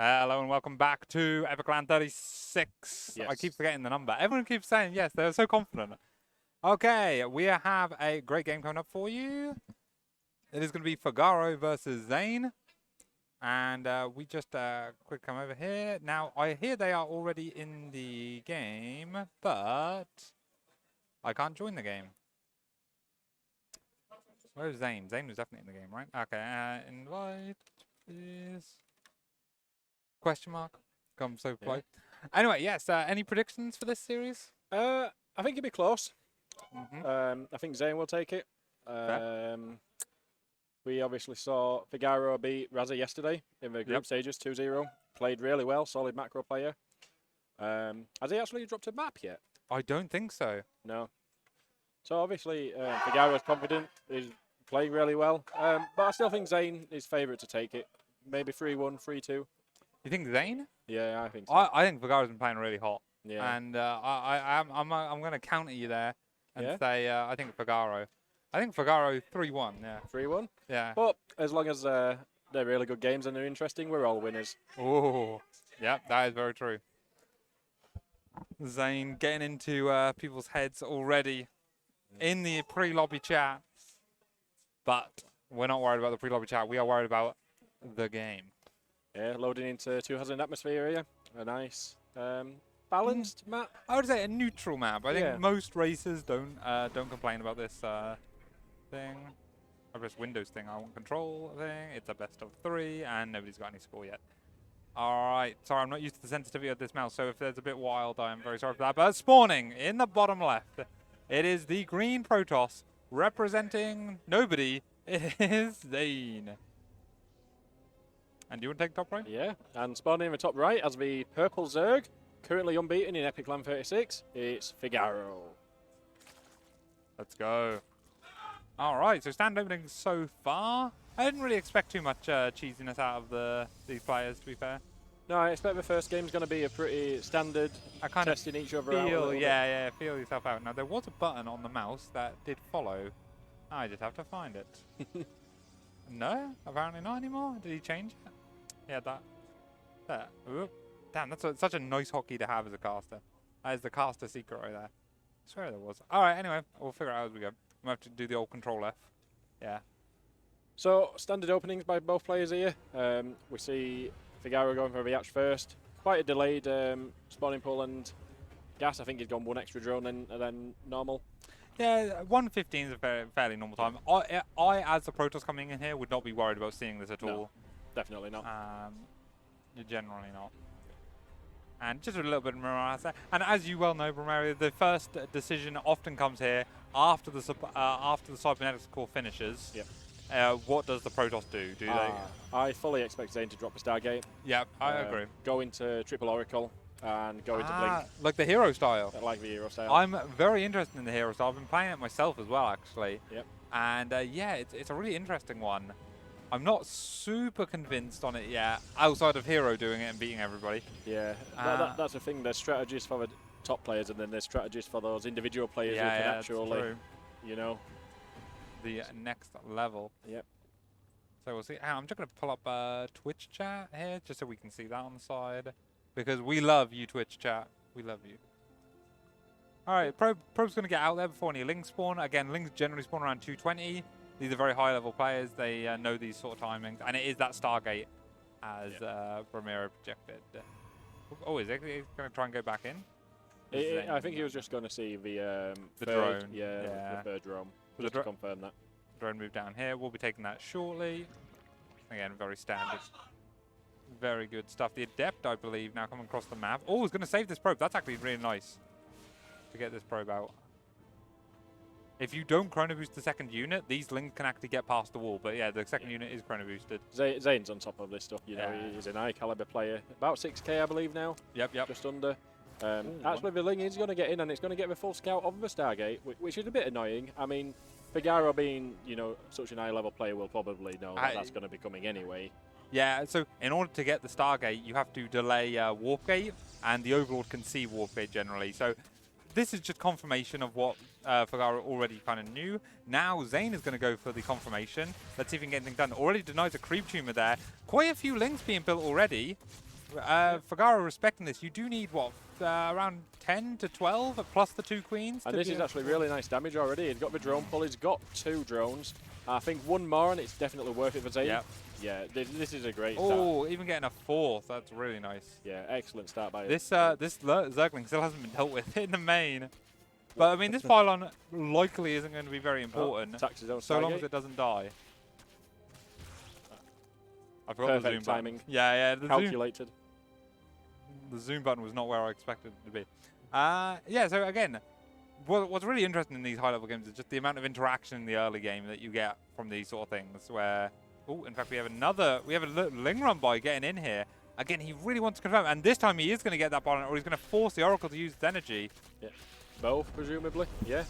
Hello and welcome back to EPIC36. I Yes. keep forgetting the number. Everyone keeps saying yes, they're so confident. Okay, we have a great game coming up for you. It is going to be Figaro versus Zain. And we just quick come over here. Now, I hear they are already in the game, but I can't join the game. Where's Zain? Zain was definitely in the game, right? Okay, invite, please. Question mark. Come so polite. Yeah. Anyway, yes. Any predictions for this series? I think it'd be close. Mm-hmm. I think Zain will take it. We obviously saw Figaro beat Raza yesterday in the group stages 2-0. Played really well, solid macro player. Has he actually dropped a map yet? I don't think so. No. So obviously Figaro's confident, he's playing really well. But I still think Zain is favourite to take it. Maybe 3-1, 3-2. You think Zain? Yeah, I think so. I think Figaro's been playing really hot. Yeah. And I'm going to counter you there and say I think Figaro. I think Figaro 3-1. Yeah. 3-1. Yeah. But as long as they're really good games and they're interesting, we're all winners. Oh, yeah, that is very true. Zain getting into people's heads already in the pre-lobby chat. But we're not worried about the pre-lobby chat. We are worried about the game. Yeah, loading into 2,000 atmosphere here. A nice balanced map. I would say a neutral map. I think Yeah. most racers don't complain about this thing. I press Windows thing. I want control thing. It's a best of 3, and nobody's got any score yet. All right. Sorry, I'm not used to the sensitivity of this mouse, so if there's a bit wild, I am very sorry for that. But spawning in the bottom left, it is the green Protoss representing nobody. It is Zain. And do you want to take top right? Yeah, and spawning in the top right as the purple Zerg, currently unbeaten in EPIC36, it's Figaro. Let's go. All right, so stand opening so far. I didn't really expect too much cheesiness out of these players, to be fair. No, I expect the first game's going to be a pretty standard, testing each other out a little bit. Yeah, feel yourself out. Now, there was a button on the mouse that did follow. I just have to find it. No, apparently not anymore. Did he change it? Yeah, that. Oop. Damn, that's such a nice hotkey to have as a caster. That is the caster secret right there. I swear there was. All right, anyway, we'll figure it out as we go. We have to do the old control F. Yeah. So, standard openings by both players here. We see Figaro going for the React first. Quite a delayed spawning pool and gas. I think he's gone one extra drone and then normal. Yeah, 1:15 is a fairly normal time. I, as the Protoss coming in here, would not be worried about seeing this at all. Definitely not. You're generally not. And just a little bit of Mirage there. And as you well know, Bromario, the first decision often comes here after the cybernetics core finishes. Yep. What does the Protoss do? Do they? I fully expect Zain to drop a Stargate. Yep, I agree. Go into triple Oracle and go into Blink. Like the hero style. Like the hero style. I'm very interested in the hero style. I've been playing it myself as well, actually. Yep. And yeah, it's a really interesting one. I'm not super convinced on it yet, outside of hero doing it and beating everybody. Yeah, that's the thing. There's strategies for the top players, and then there's strategies for those individual players who can actually, you know, the next level. Yep. So we'll see. I'm just going to pull up Twitch chat here, just so we can see that on the side, because we love you, Twitch chat. We love you. All right, Probe's going to get out there before any Lings spawn. Again, Lings generally spawn around 220. These are very high-level players. They know these sort of timings. And it is that Stargate, as Romero projected. Oh, is he going to try and go back in? I think he was just going to see the drone. Yeah, the bird drone. Just to confirm that. Drone move down here. We'll be taking that shortly. Again, very standard. Very good stuff. The Adept, I believe, now coming across the map. Oh, he's going to save this probe. That's actually really nice to get this probe out. If you don't chrono boost the second unit, these Lings can actually get past the wall. But yeah, the second unit is chrono boosted. Zane's on top of this stuff. You know, he's an high caliber player. About 6k, I believe now. Yep. Just under. Actually, the Ling is going to get in, and it's going to get the full scout of the Stargate, which is a bit annoying. I mean, Figaro being, you know, such an high-level player will probably know that that's going to be coming anyway. Yeah, so in order to get the Stargate, you have to delay Warp Gate, and the Overlord can see Warp Gate generally. So this is just confirmation of what Figaro already kind of knew. Now Zain is going to go for the confirmation. Let's see if he can get anything done. Already denies a creep tumor there. Quite a few Lings being built already. Figaro respecting this, you do need, what, around 10 to 12 plus the 2 queens? And this is actually really nice damage already. He's got the drone pull, he's got 2 drones. I think 1 more and it's definitely worth it for Zain. Yep. Yeah, this is a great start. Oh, even getting a 4th, that's really nice. Yeah, excellent start by this Zergling still hasn't been dealt with in the main. But I mean, this pylon likely isn't going to be very important, so long as it doesn't die. I forgot the zoom timing. Button. Yeah, the calculated. The zoom button was not where I expected it to be. Yeah, so again, what's really interesting in these high-level games is just the amount of interaction in the early game that you get from these sort of things. Where, oh, in fact, we have a little Ling run by getting in here. Again, he really wants to confirm, and this time he is going to get that pylon, or he's going to force the Oracle to use its energy. Yeah. Both, presumably. Yeah.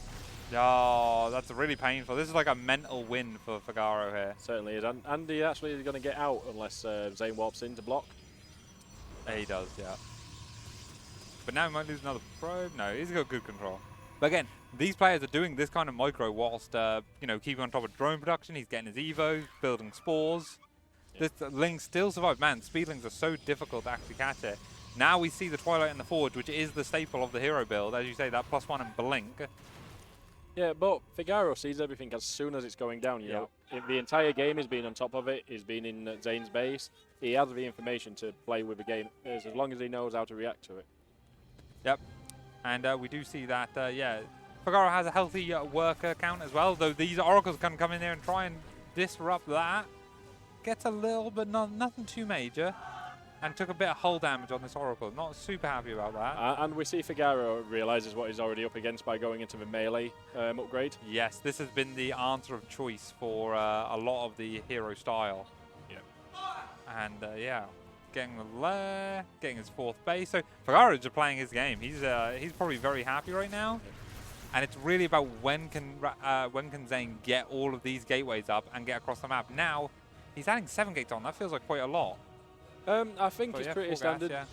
Oh, that's really painful. This is like a mental win for Figaro here. Certainly is. And he actually is going to get out unless Zain warps in to block. Yeah, he does, yeah. But now he might lose another probe. No, he's got good control. But again, these players are doing this kind of micro whilst, you know, keeping on top of drone production. He's getting his Evo, building spores. Yeah. This Ling still survived. Man, speedlings are so difficult to actually catch it. Now we see the Twilight and the Forge, which is the staple of the hero build. As you say, that +1 and blink. Yeah, but Figaro sees everything as soon as it's going down. You know, the entire game is being on top of it. He's been in Zain's base. He has the information to play with the game as long as he knows how to react to it. Yep, and we do see that. Yeah, Figaro has a healthy worker count as well. Though these oracles can come in there and try and disrupt that. Gets a little, but nothing too major. And took a bit of hull damage on this Oracle. Not super happy about that. And we see Figaro realises what he's already up against by going into the melee upgrade. Yes, this has been the answer of choice for a lot of the hero style. Yeah. And yeah, getting the lair, getting his 4th base. So Figaro is just playing his game. He's probably very happy right now. And it's really about when can Zain get all of these gateways up and get across the map. Now, he's adding 7 gates on. That feels like quite a lot. I think it's pretty standard. Gas,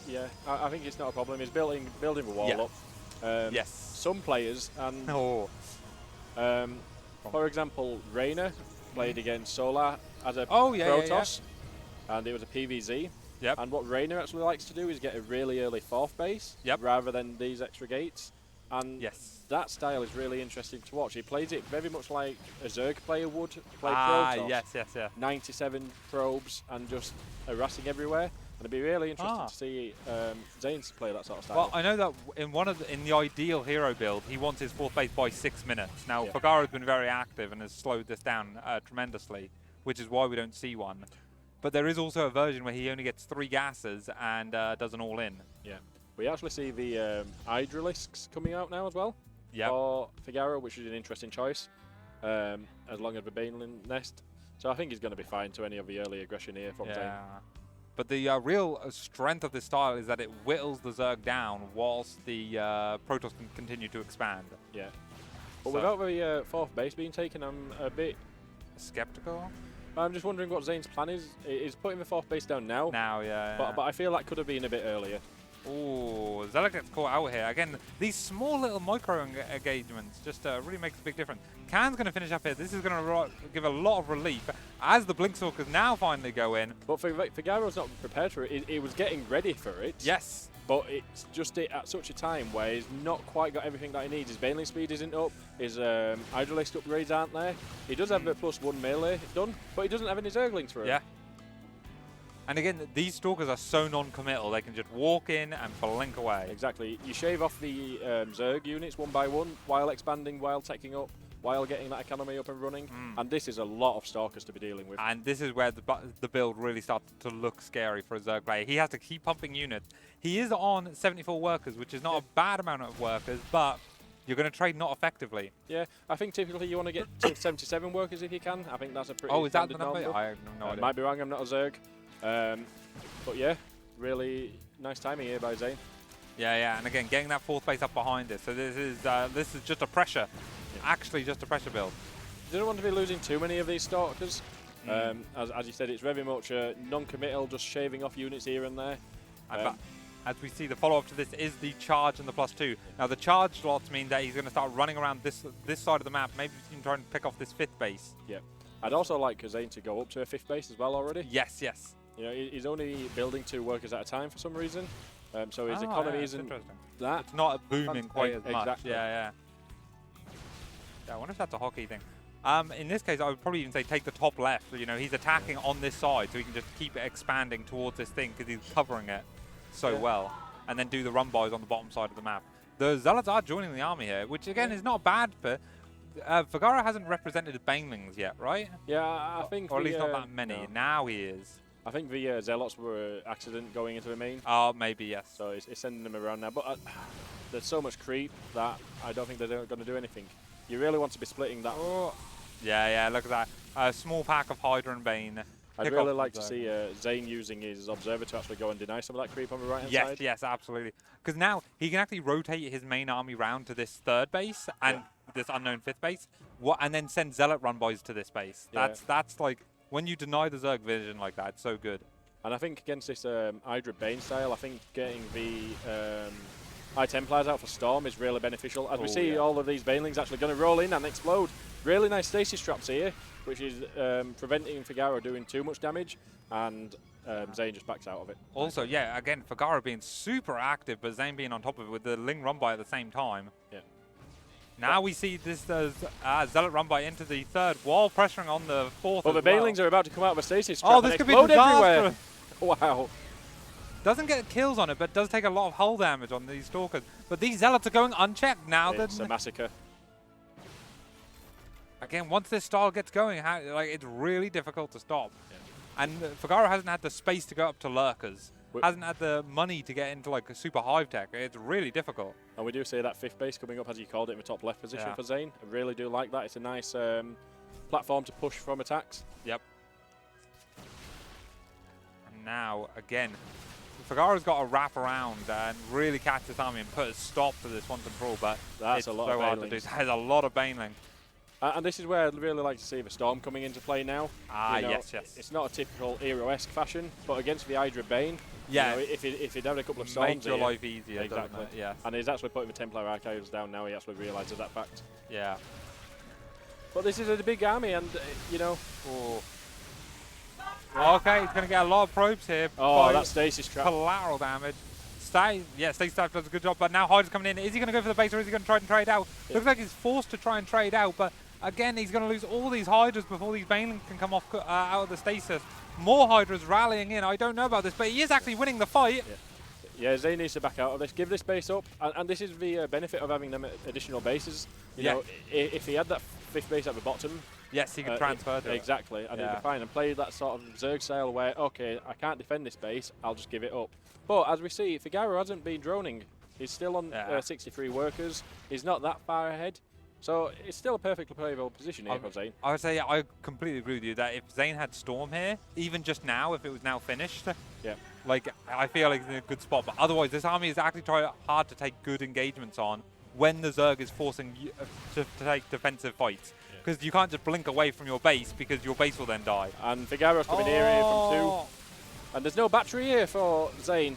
yeah, I think it's not a problem. He's building the wall up. Yes. Some players, and for example, Reina played against Solar as a Protoss, and it was a PVZ. Yep. And what Reina actually likes to do is get a really early 4th base, rather than these extra gates. And that style is really interesting to watch. He plays it very much like a Zerg player would play Protoss. Yes. 97 probes and just harassing everywhere. And it'd be really interesting to see Zain play that sort of style. Well, I know that in the ideal hero build, he wants his 4th base by 6 minutes. Now, Figaro's been very active and has slowed this down tremendously, which is why we don't see one. But there is also a version where he only gets 3 gases and does an all-in. Yeah. We actually see the Hydralisks coming out now as well for Figaro, which is an interesting choice, as long as the Baneling nest. So I think he's going to be fine to any of the early aggression here from Zain. But the real strength of this style is that it whittles the Zerg down whilst the Protoss can continue to expand. Yeah. But without the 4th base being taken, I'm a bit skeptical. I'm just wondering what Zain's plan is. He's putting the 4th base down now. But I feel that could have been a bit earlier. Oh, Zella gets caught out here. Again, these small little micro engagements just really makes a big difference. Khan's going to finish up here. This is going to give a lot of relief as the Blinkstalkers now finally go in. But Figaro's not prepared for it. He was getting ready for it. Yes. But it's just at such a time where he's not quite got everything that he needs. His Baneling speed isn't up. His Hydralisk upgrades aren't there. He does have the +1 melee done, but he doesn't have any Zerglings for it. Yeah. And again, these Stalkers are so non-committal. They can just walk in and blink away. Exactly. You shave off the Zerg units one by one while expanding, while teching up, while getting that economy up and running. And this is a lot of Stalkers to be dealing with. And this is where the build really starts to look scary for a Zerg player. He has to keep pumping units. He is on 74 workers, which is not a bad amount of workers, but you're going to trade not effectively. Yeah, I think typically you want to get to 77 workers if you can. I think that's a pretty is that the number? I have no idea. Might be wrong, I'm not a Zerg. But yeah, really nice timing here by Zain. Yeah, and again, getting that 4th base up behind it. So this is just a pressure, actually just a pressure build. You don't want to be losing too many of these Stalkers. As you said, it's very much non-committal, just shaving off units here and there. As we see, the follow-up to this is the charge and the +2. Now, the charge slots mean that he's going to start running around this side of the map. Maybe he can try and pick off this 5th base. Yeah. I'd also like Zain to go up to a 5th base as well already. Yes. You know, he's only building 2 workers at a time for some reason. So his Oh, economy yeah, that's isn't interesting. that. It's not booming quite as much. Exactly. Yeah. Yeah, I wonder if that's a hockey thing. In this case, I would probably even say take the top left. You know, he's attacking on this side, so he can just keep it expanding towards this thing because he's covering it so well. And then do the run bys on the bottom side of the map. The Zealots are joining the army here, which again is not bad for... Figaro hasn't represented the Banelings yet, right? Yeah, I think... Or at least not that many. No. Now he is. I think the Zealots were accident going into the main. Oh, maybe, yes. So it's sending them around now. But there's so much creep that I don't think they're going to do anything. You really want to be splitting that. Oh. Yeah, look at that. A small pack of Hydra and Bane. I'd really like to see Zain using his Observer to actually go and deny some of that creep on the right-hand side. Yes, absolutely. Because now he can actually rotate his main army round to this 3rd base and this unknown 5th base, and then send Zealot run-bys to this base. That's like, when you deny the Zerg vision like that, it's so good. And I think against this Hydra Bane style, I think getting the High Templars out for Storm is really beneficial. As we see all of these Banelings actually going to roll in and explode. Really nice stasis traps here, which is preventing Figaro doing too much damage, and Zain just backs out of it. Also, yeah, again, Figaro being super active, but Zain being on top of it with the Ling run-by at the same time. Yeah. Now we see this Zealot run-by into the 3rd while pressuring on the 4th. Well, the Banelings are about to come out of a stasis trap. Oh, this could be explode disastrous. everywhere. Wow. Doesn't get kills on it, but does take a lot of hull damage on these Stalkers. But these Zealots are going unchecked now. It's a massacre. Again, once this style gets going, it's really difficult to stop. Yeah. And Figaro hasn't had the space to go up to Lurkers. Hasn't had the money to get into like a super hive tech. It's really difficult. And we do see that 5th base coming up, as you called it, in the top left position for Zain. I really do like that. It's a nice platform to push from attacks. Yep. And now, again, Figaro's got to wrap around and really catch this army and put a stop to this one control, but that's a lot so hard to do. There's a lot of Baneling. And this is where I'd really like to see the Storm coming into play now. Yes. It's not a typical Aero-esque fashion, but against the Hydra Bane, if he'd had a couple of Storms make your life easier, exactly. Yeah. And he's actually putting the Templar Archives down now. He actually realises that fact. Yeah. But this is a big army, and Okay, he's going to get a lot of probes here. Oh, that stasis trap. Collateral damage. Stasis trap does a good job, but now Hydra's coming in. Is he going to go for the base, or is he going to try and trade out? Looks like he's forced to try and trade out, but again, he's going to lose all these Hydras before these Banelings can come off out of the stasis. More Hydras rallying in. I don't know about this, but he is actually winning the fight. Yeah, Zain needs to back out of this. Give this base up, and this is the benefit of having them additional bases. You know, if he had that 5th base at the bottom, yes, he could transfer to exactly, and he'd be fine and play that sort of Zerg style where, okay, I can't defend this base, I'll just give it up. But as we see, Figaro hasn't been droning. He's still on 63 workers. He's not that far ahead. So it's still a perfectly playable position here for Zain. I would say, I completely agree with you that if Zain had Storm here, even just now, if it was now finished, like I feel like it's in a good spot. But otherwise, this army is actually trying hard to take good engagements on when the Zerg is forcing you to take defensive fights. Because you can't just blink away from your base because your base will then die. And Figaro's coming here from 2. And there's no battery here for Zain.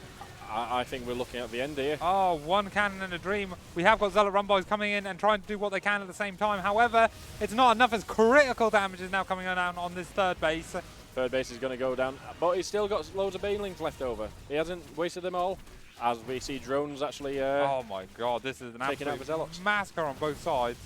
I think we're looking at the end here. Oh, one cannon and a dream. We have got Zealot run-bys coming in and trying to do what they can at the same time. However, it's not enough as critical damage is now coming on this 3rd base. 3rd base is going to go down, but he's still got loads of Banelings left over. He hasn't wasted them all, as we see drones actually oh my god, this is an absolute massacre on both sides.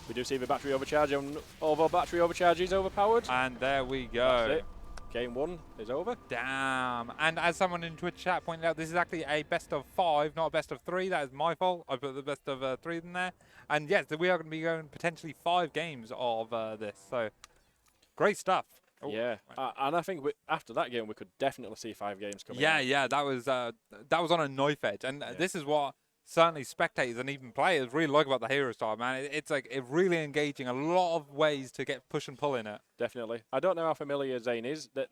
We do see the battery overcharge, and all of our battery overcharge is overpowered. And there we go. That's it. Game 1 is over. Damn. And as someone in Twitch chat pointed out, this is actually a best of 5, not a best of 3. That is my fault. I put the best of 3 in there. And yes, we are going to be going potentially 5 games of this. So, great stuff. Oh. Yeah, and I think after that game, we could definitely see 5 games coming. Yeah, that was on a knife edge. And this is what certainly spectators and even players really like about the hero style, man. It's like really engaging, a lot of ways to get push and pull in it. Definitely. I don't know how familiar Zain is. There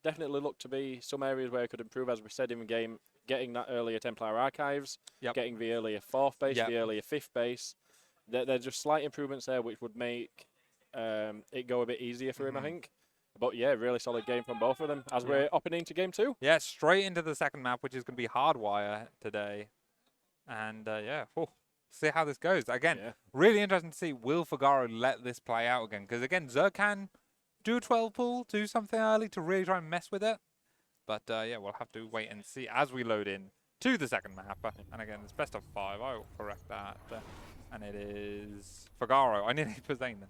definitely look to be some areas where it could improve, as we said in the game, getting that earlier Templar Archives, getting the earlier 4th base, the earlier 5th base. There's just slight improvements there which would make it go a bit easier for him, I think. But yeah, really solid game from both of them as we're opening into game 2. Yeah, straight into the second map, which is going to be Hardwire today. And see how this goes. Again, really interesting to see, will Figaro let this play out again? Because again, Zerg can do a 12 pool, do something early to really try and mess with it. But yeah, we'll have to wait and see as we load in to the second map. And again, it's best of 5. I will correct that. And it is Figaro. I nearly put Zain then.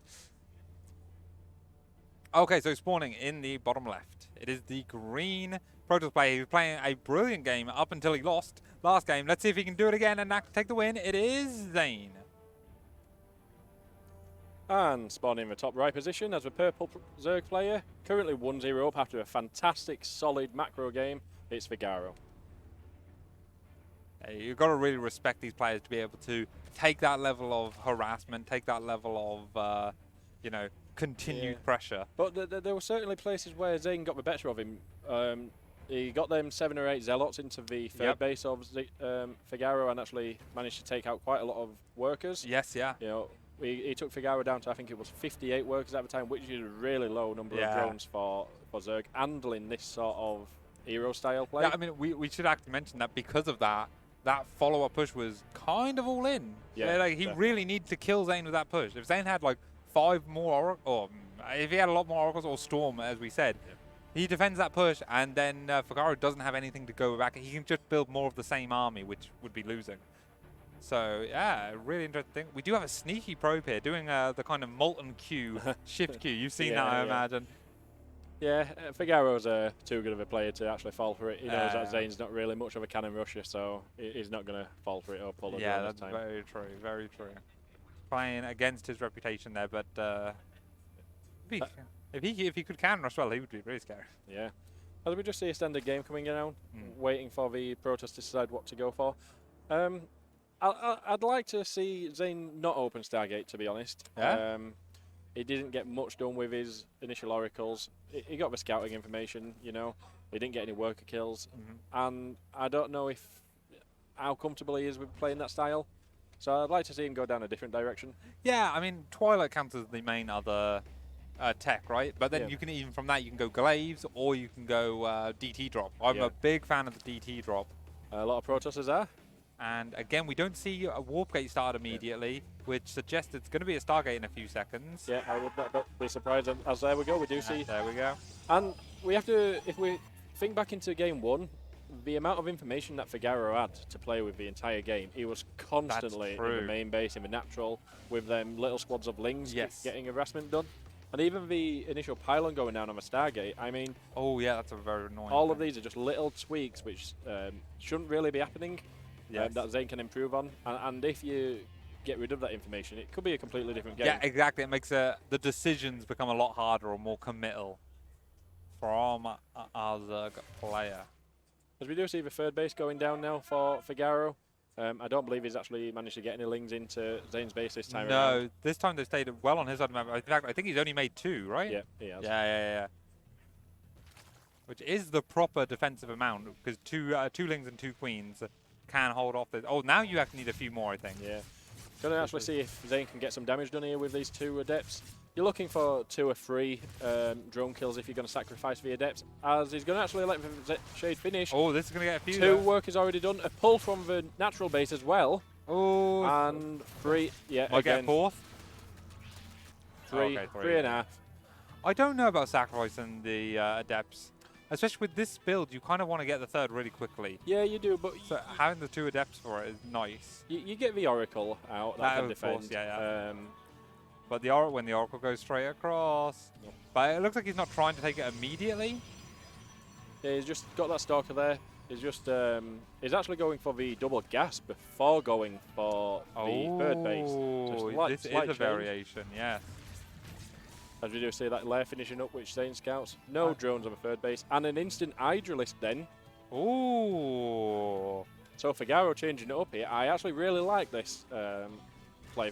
Okay, so spawning in the bottom left, it is the green Protoss player. He was playing a brilliant game up until he lost last game. Let's see if he can do it again and take the win. It is Zain. And spawning in the top right position as the purple Zerg player, currently 1-0 up after a fantastic, solid macro game. It's Figaro. You've got to really respect these players to be able to take that level of harassment, take that level of, you know, continued pressure. But there were certainly places where Zain got the better of him. He got them 7 or 8 zealots into the third base of Figaro and actually managed to take out quite a lot of workers. Yes, yeah. You know, he took Figaro down to, I think it was 58 workers at the time, which is a really low number of drones for Zerg handling this sort of hero style play. Yeah, I mean, we should actually mention that because of that follow-up push was kind of all in. Yeah, like he really needed to kill Zain with that push. If Zain had like 5 more or if he had a lot more oracles or storm, as we said, he defends that push, and then Figaro doesn't have anything to go back. He can just build more of the same army, which would be losing. So yeah, really interesting thing. We do have a sneaky probe here doing the kind of molten Q, shift Q. You've seen that, I imagine. Yeah, Figaro's too good of a player to actually fall for it. He knows that Zain's not really much of a cannon rusher, so he's not going to fall for it or pull it. Yeah, that's very true, very true. Playing against his reputation there, but if he could cannon rush well, he would be really scary. Yeah. As we just see a standard game coming down, waiting for the Protoss to decide what to go for. I'd like to see Zain not open Stargate, to be honest. Yeah? He didn't get much done with his initial oracles. He got the scouting information, you know. He didn't get any worker kills. And I don't know how comfortable he is with playing that style. So I'd like to see him go down a different direction. Yeah, I mean, Twilight counts as the main other tech, right? But then you can, even from that, you can go Glaives or you can go DT drop. I'm a big fan of the DT drop. A lot of Protossers are. And again, we don't see a warp gate start immediately, which suggests it's going to be a Stargate in a few seconds. Yeah, I would not be surprised. As there we go, we do see. There we go. And we have to, if we think back into game 1, the amount of information that Figaro had to play with the entire game, he was constantly in the main base, in the natural, with them little squads of lings getting harassment done. And even the initial pylon going down on the Stargate, I mean... Oh yeah, that's a very annoying All of these are just little tweaks which shouldn't really be happening. That Zain can improve on, and if you get rid of that information, it could be a completely different game. Yeah, exactly. It makes the decisions become a lot harder or more committal from our Zerg player. As we do see the third base going down now for Figaro. I don't believe he's actually managed to get any lings into Zain's base this time around. No, this time they stayed well on his side of the map. In fact, I think he's only made 2, right? Yeah, he has. Yeah. Which is the proper defensive amount, because 2 lings and 2 queens can hold off this. Oh, now you actually need a few more, I think. Yeah. Going to actually see if Zain can get some damage done here with these 2 adepts. You're looking for 2 or 3 drone kills if you're going to sacrifice the adepts, as he's going to actually let the Shade finish. Oh, this is going to get a few. 2 work is already done. A pull from the natural base as well. Oh. And 3. Yeah, might get 4th. 3. Okay, 3.5. I don't know about sacrificing the adepts. Especially with this build, you kind of want to get the 3rd really quickly. Yeah, you do, but... So having the 2 adepts for it is nice. You get the Oracle out, that can defend. Course, yeah. But when the Oracle goes straight across... But it looks like he's not trying to take it immediately. Yeah, he's just got that Stalker there. He's just... he's actually going for the double gas before going for the third base. So this is a variation, yeah. As we do see that lair finishing up, which Zain scouts. No drones on the third base. And an instant Hydralist then. Ooh. So Figaro changing it up here. I actually really like this play.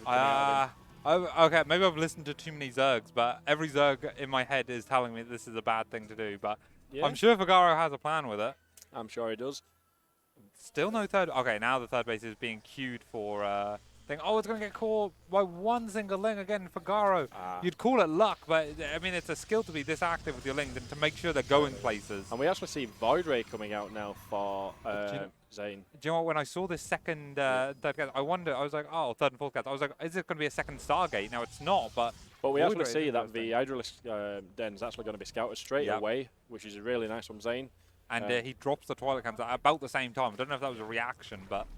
Okay, maybe I've listened to too many Zergs, but every Zerg in my head is telling me this is a bad thing to do. But I'm sure Figaro has a plan with it. I'm sure he does. Still no 3rd. Okay, now the 3rd base is being queued for think, oh, it's going to get caught by one single Ling again, Figaro. Ah. You'd call it luck, but I mean, it's a skill to be this active with your Lings and to make sure they're going places. And we actually see Void Ray coming out now for Zain. Do you know what, when I saw this second, third gate, I wondered, I was like, oh, third and fourth gate. I was like, is it going to be a second Stargate? Now, it's not, but we Void actually Ray see is that the interesting. Hydralisk den's actually going to be scouted straight away, which is really nice from Zain. And he drops the Twilight Cams at about the same time. I don't know if that was a reaction, but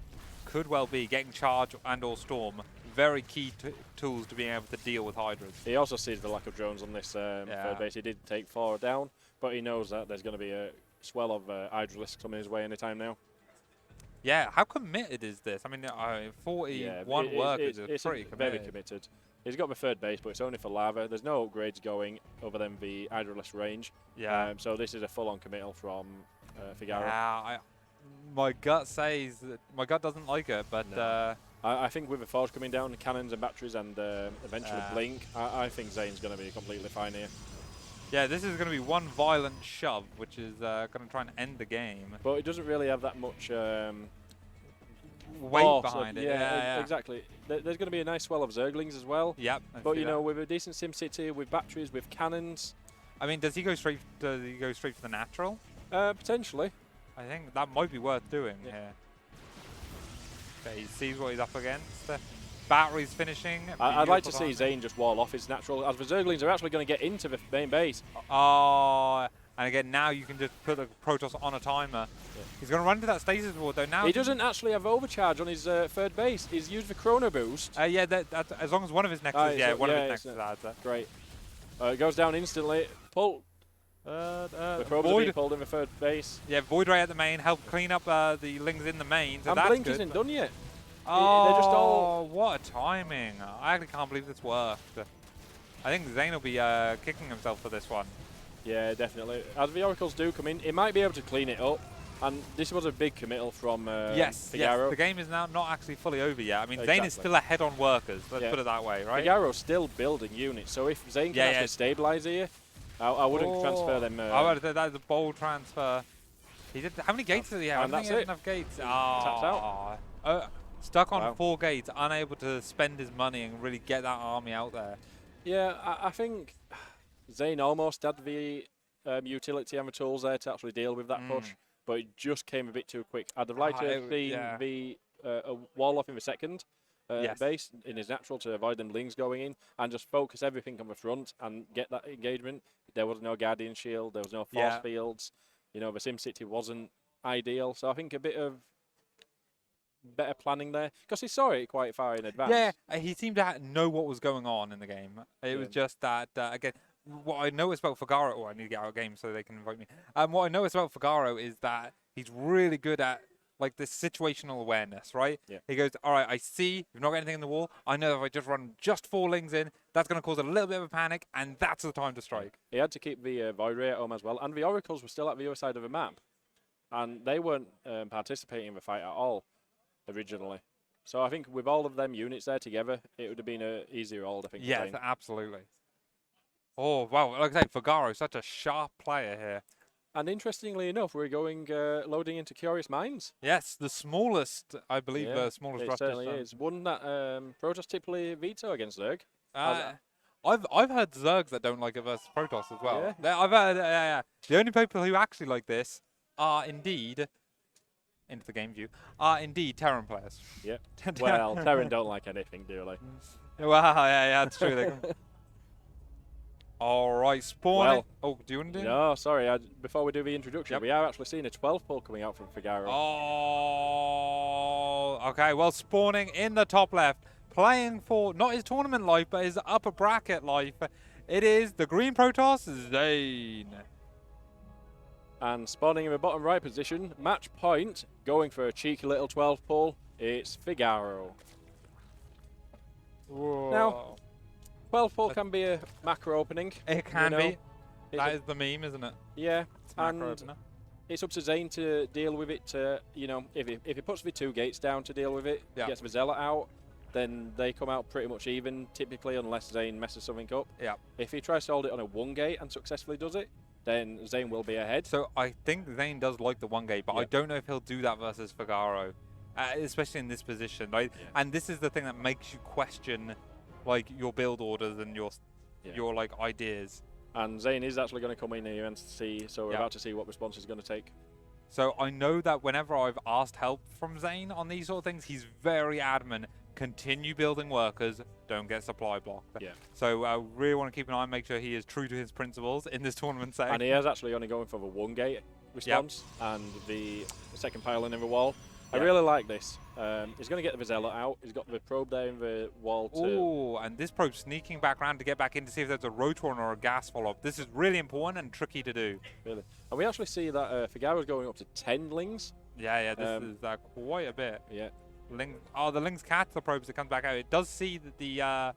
could well be. Getting Charge and or Storm, very key tools to being able to deal with Hydras. He also sees the lack of drones on this third base. He did take 4 down, but he knows that there's going to be a swell of Hydralisks coming his way anytime now. Yeah, how committed is this? I mean, 41 workers is pretty committed. Very committed. He's got the third base, but it's only for lava. There's no upgrades going other than the Hydralisk range. Yeah. So this is a full-on committal from Figaro. Yeah, my gut says that my gut doesn't like it, but no. I think with the forge coming down, cannons and batteries, and eventually Blink, I think Zain's going to be completely fine here. Yeah, this is going to be one violent shove, which is going to try and end the game. But it doesn't really have that much weight behind it. Yeah, exactly. There's going to be a nice swell of Zerglings as well. Yep. But you know, with a decent SimCity, with batteries, with cannons. I mean, does he go straight? Does he go straight for the natural? Potentially. I think that might be worth doing here. Okay, he sees what he's up against. Batteries finishing. I'd like to see Zain just wall off his natural, as the Zerglings are actually going to get into the main base. Oh, and again, now you can just put the Protoss on a timer. Yeah. He's going to run into that stasis ward, though. Now he doesn't actually have overcharge on his third base. He's used the Chrono Boost. Yeah, as long as one of his nexus, one of his nexus adds that. Great. It goes down instantly. Pull. The probes are being pulled in the third base. Yeah, Void Ray at the main, help clean up the Lings in the main. So and that's Blink good, isn't done yet. Oh, they're just all what a timing. I actually can't believe this worked. I think Zain will be kicking himself for this one. Yeah, definitely. As the Oracles do come in, he might be able to clean it up. And this was a big committal from Figaro. Yes, the game is now not actually fully over yet. I mean, Zain is still ahead on workers. Let's put it that way, right? Figaro's still building units. So if Zain can actually stabilize here, I wouldn't transfer them. That's a bold transfer. He did. How many gates did he have? And I think he had enough gates. Taps out. Stuck on 4 gates, unable to spend his money and really get that army out there. Yeah, I think Zain almost had the utility and the tools there to actually deal with that push, but it just came a bit too quick. I'd have liked to have seen the wall off in the second base in his natural to avoid them Lings going in and just focus everything on the front and get that engagement. There was no Guardian Shield, there was no force fields. You know, the SimCity wasn't ideal, so I think a bit of better planning there because he saw it quite far in advance. Yeah, he seemed to know what was going on in the game. It was just that, again, what I noticed about Figaro, I need to get out of game so they can invite me. What I noticed about Figaro is that he's really good at like this situational awareness, right? Yeah. He goes, all right, I see you've not got anything in the wall. I know if I just run just 4 Lings in, that's going to cause a little bit of a panic, and that's the time to strike. He had to keep the Void Ray at home as well, and the Oracles were still at the other side of the map, and they weren't participating in the fight at all originally. So I think with all of them units there together, it would have been an easier hold, I think. Yes, absolutely. Oh, wow. Like I said, Figaro, such a sharp player here. And interestingly enough, we're going loading into Curious Minds. Yes, the smallest, I believe, smallest It certainly is. One that Protoss typically veto against Zerg. I've heard Zergs that don't like it versus Protoss as well. Yeah. I've heard, the only people who actually like this are indeed, into the game view, are indeed Terran players. Yeah. Well, Terran don't like anything, do they? Well, yeah, that's true. All right, spawning. Oh, do you want to do? No, sorry. Before we do the introduction, we are actually seeing a 12 pull coming out from Figaro. Oh, okay. Well, spawning in the top left, playing for not his tournament life, but his upper bracket life. It is the green Protoss, Zain. And spawning in the bottom right position, match point, going for a cheeky little 12 pull. It's Figaro. Whoa. Now, 12 pull can be a macro opening. It can be. That is the meme, isn't it? Yeah. It's macro opener. It's up to Zain to deal with it. You know, if he puts the 2 gates down to deal with it, gets the Zealot out, then they come out pretty much even, typically, unless Zain messes something up. Yeah. If he tries to hold it on a 1 gate and successfully does it, then Zain will be ahead. So I think Zain does like the 1 gate, but I don't know if he'll do that versus Figaro. especially in this position. Like, Yeah. and this is the thing that makes you question, like, your build orders and your like ideas. And Zain is actually going to come in here and see, so we're Yep. about to see what response he's going to take. So I know that whenever I've asked help from Zain on these sort of things, he's very adamant. Continue building workers, don't get supply blocked. Yeah. So I really want to keep an eye and make sure he is true to his principles in this tournament setting. And he is actually only going for the 1 gate response and the second pylon in the wall. I Yep. really like this. He's going to get the Vizela out. He's got the probe there in the wall to... Oh, and this probe sneaking back around to get back in to see if there's a Rotoron or a gas follow-up. This is really important and tricky to do. Really. And we actually see that Figaro's going up to 10 lings. Yeah, this is quite a bit. Yeah. Ling, the Lings catch the probes that comes back out. It does see the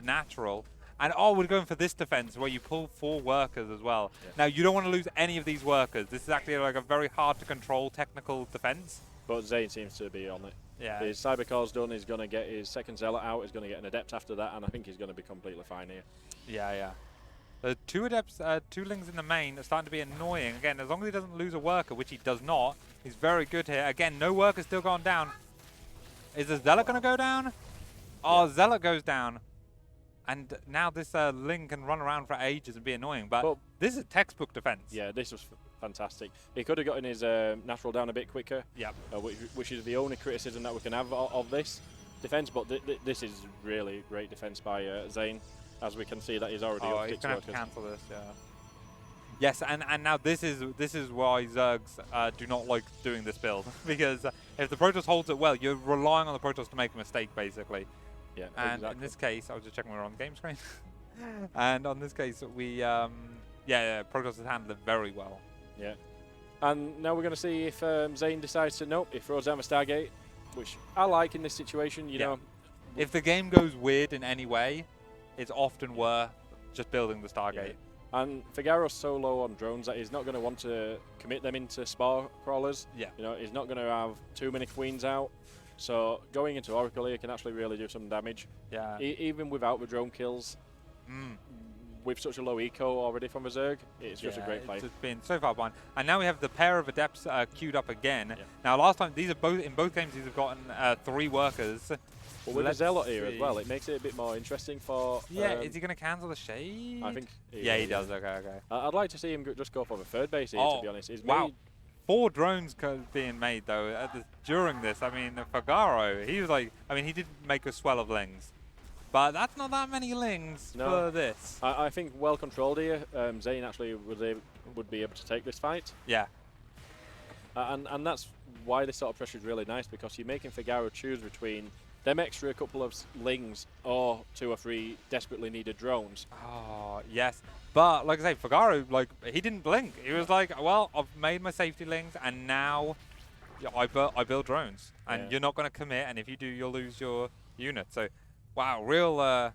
natural. And we're going for this defense where you pull 4 workers as well. Yeah. Now, you don't want to lose any of these workers. This is actually like a very hard to control technical defense. But Zain seems to be on it. Yeah. His Cybercore's done. He's going to get his second Zealot out. He's going to get an Adept after that. And I think he's going to be completely fine here. Yeah. The 2 Adepts, 2 Lings in the main are starting to be annoying. Again, as long as he doesn't lose a worker, which he does not, he's very good here. Again, no worker still gone down. Is the Zealot going to go down? Oh, Yeah. Zealot goes down. And now this Ling can run around for ages and be annoying. But this is textbook defense. Yeah, this was fantastic. He could have gotten his natural down a bit quicker. Yep. Which is the only criticism that we can have of this defense. But this is really great defense by Zain, as we can see that he's already up He's 6 going to have to workers. cancel this, yeah. Yes, and now this is why Zergs do not like doing this build. Because if the Protoss holds it well, you're relying on the Protoss to make a mistake, basically. Yeah, And exactly. in this case, I was just checking we're on the game screen. And on this case, we, Protoss has handled it very well. Yeah. And now we're going to see if Zain decides to, nope, he throws down the Stargate, which I like in this situation, you know. If the game goes weird in any way, it's often worth just building the Stargate. Yeah. And Figaro's so low on drones that he's not going to want to commit them into spar crawlers. Yeah. You know, he's not going to have too many queens out. So going into Oracle here can actually really do some damage. Yeah. Even without the drone kills, with such a low eco already from the Zerg, it's just a great play. It's been so far behind. And now we have the pair of Adepts queued up again. Yeah. Now last time, in both games, these have gotten 3 workers. But with the Zealot here as well, it makes it a bit more interesting for... Yeah, is he going to cancel the Shade? I think... He does, okay. I'd like to see him just go for the third base here, to be honest. He's wow. made 4 drones being made, though, during this. I mean, Figaro, he was like... I mean, he did make a swell of Lings. But that's not that many Lings for this. I think well controlled here. Zain actually would be able to take this fight. Yeah. And that's why this sort of pressure is really nice, because you're making Figaro choose between them extra couple of Lings or 2 or 3 desperately needed drones. Oh, yes. But, like I say, Figaro, like, he didn't blink. He was like, well, I've made my safety Lings, and now I build drones. And you're not going to commit, and if you do, you'll lose your unit. So, wow,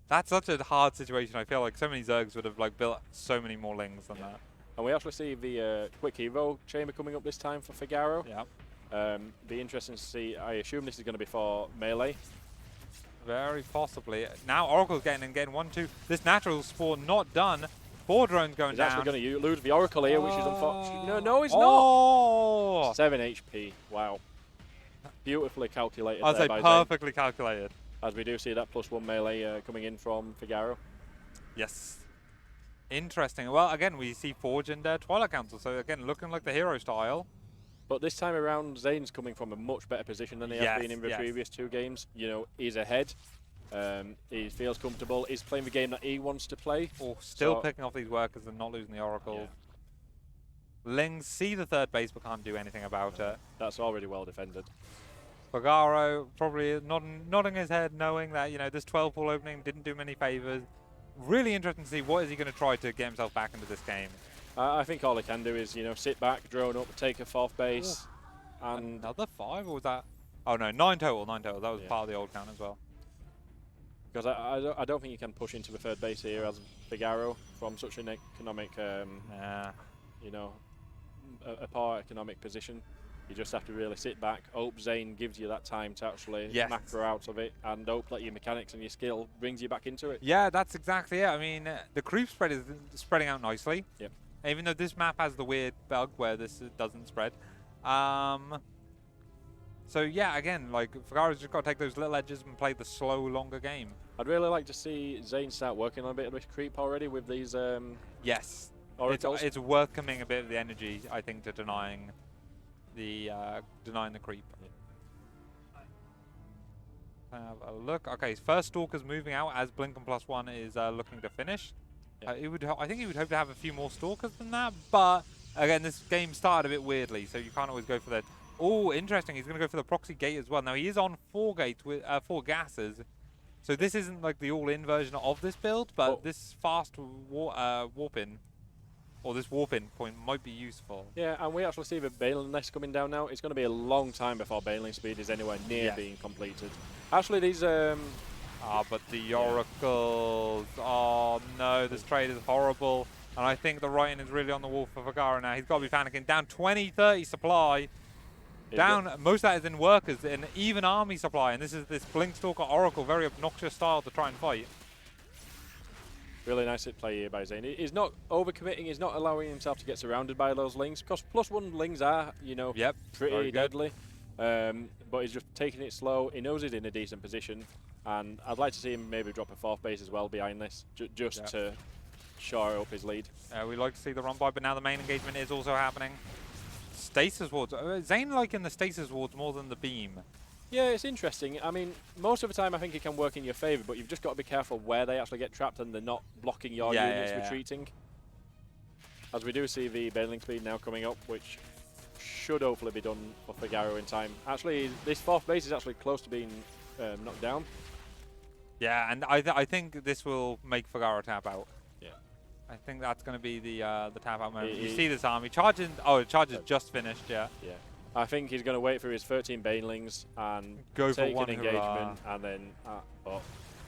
that's such a hard situation. I feel like so many Zergs would have, like, built so many more Lings than that. And we actually see the quick hero chamber coming up this time for Figaro. Yeah. Be interesting to see. I assume this is going to be for melee. Very possibly. Now Oracle's getting 1, 2. This natural spawn not done. 4 drones going He's down. actually going to lose the Oracle here, which is unfortunate. No, he's not. 7 HP. Wow. Beautifully calculated. I'd say by perfectly calculated. As we do see that +1 melee coming in from Figaro. Yes. Interesting. Well, again, we see Forge and Twilight Council. So again, looking like the hero style. But this time around, Zain's coming from a much better position than he has been in the previous 2 games. You know, he's ahead. He feels comfortable. He's playing the game that he wants to play. Still picking off these workers and not losing the Oracle. Yeah. Lings see the 3rd base but can't do anything about it. That's already well defended. Figaro probably nodding his head, knowing that, you know, this 12 ball opening didn't do many favors. Really interesting to see what is he going to try to get himself back into this game. I think all he can do is, you know, sit back, drone up, take a 4th base. And another 5, or was that? Oh no, 9 total. That was part of the old count as well. Because I don't think you can push into the 3rd base here as Figaro from such an economic, you know, a poor economic position. You just have to really sit back, hope Zain gives you that time to actually macro out of it, and hope that your mechanics and your skill brings you back into it. Yeah, that's exactly it. I mean, the creep spread is spreading out nicely. Yep. Even though this map has the weird bug where this doesn't spread. So yeah, again, like Figaro's just got to take those little edges and play the slow, longer game. I'd really like to see Zain start working on a bit of this creep already with these Yes, oracles. it's worth committing a bit of the energy, I think, to denying the creep. Have a look. Okay, first Stalker's moving out as Blinken +1 is looking to finish. Yeah. I think he would hope to have a few more Stalkers than that, but again, this game started a bit weirdly, so you can't always go for that. Oh, interesting. He's going to go for the proxy gate as well. Now he is on 4 gates with 4 gases, so this isn't like the all-in version of this build, but this fast warp-in, or this warp-in point might be useful. Yeah, and we actually see the Baneling nest coming down now. It's going to be a long time before Baneling speed is anywhere near being completed. Actually, these... but the oracles. Oh no, this trade is horrible. And I think the writing is really on the wall for Figaro now. He's got to be panicking. Down 20, 30 supply. Down, most of that is in workers, in even army supply. And this is this Blinkstalker Oracle, very obnoxious style to try and fight. Really nice hit play here by Zain. He's not overcommitting, he's not allowing himself to get surrounded by those lings. Because +1 lings are, you know, pretty deadly. But he's just taking it slow. He knows he's in a decent position. And I'd like to see him maybe drop a 4th base as well behind this, just to shore up his lead. We like to see the run by, but now the main engagement is also happening. Stasis wards. Zain liking the stasis wards more than the beam. Yeah, it's interesting. I mean, most of the time I think it can work in your favour, but you've just got to be careful where they actually get trapped and they're not blocking your units retreating. As we do see the Baneling speed now coming up, which should hopefully be done for Figaro in time. Actually, this 4th base is actually close to being knocked down. Yeah, and I think this will make Figaro tap out. Yeah. I think that's going to be the tap out moment. You see this army charging. Oh, the charge is just finished. Yeah. Yeah. I think he's going to wait for his 13 Banelings and go take for one an engagement, and then.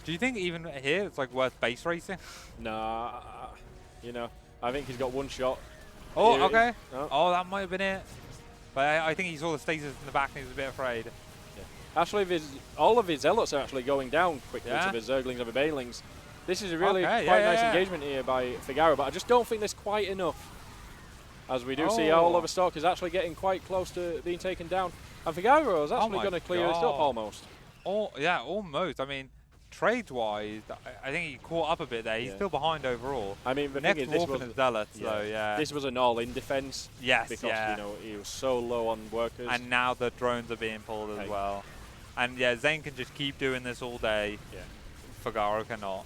Do you think even here it's like worth base racing? Nah, you know, I think he's got one shot. Oh, okay. No. Oh, that might have been it. But I think he saw the stasis in the back and he was a bit afraid. Yeah. Actually, all of his zealots are actually going down quickly to the Zerglings and the Banelings. This is a really quite nice engagement here by Figaro, but I just don't think there's quite enough. As we do see all of the Stalkers actually getting quite close to being taken down. And Figaro is actually going to clear this up almost. Oh, yeah, almost. I mean, trades-wise, I think he caught up a bit there. He's still behind overall. I mean, the next thing is, this was Zealots, though, This was an all-in defense. Yes, because, you know, he was so low on workers. And now the drones are being pulled as well. And, yeah, Zain can just keep doing this all day. Yeah. Figaro cannot.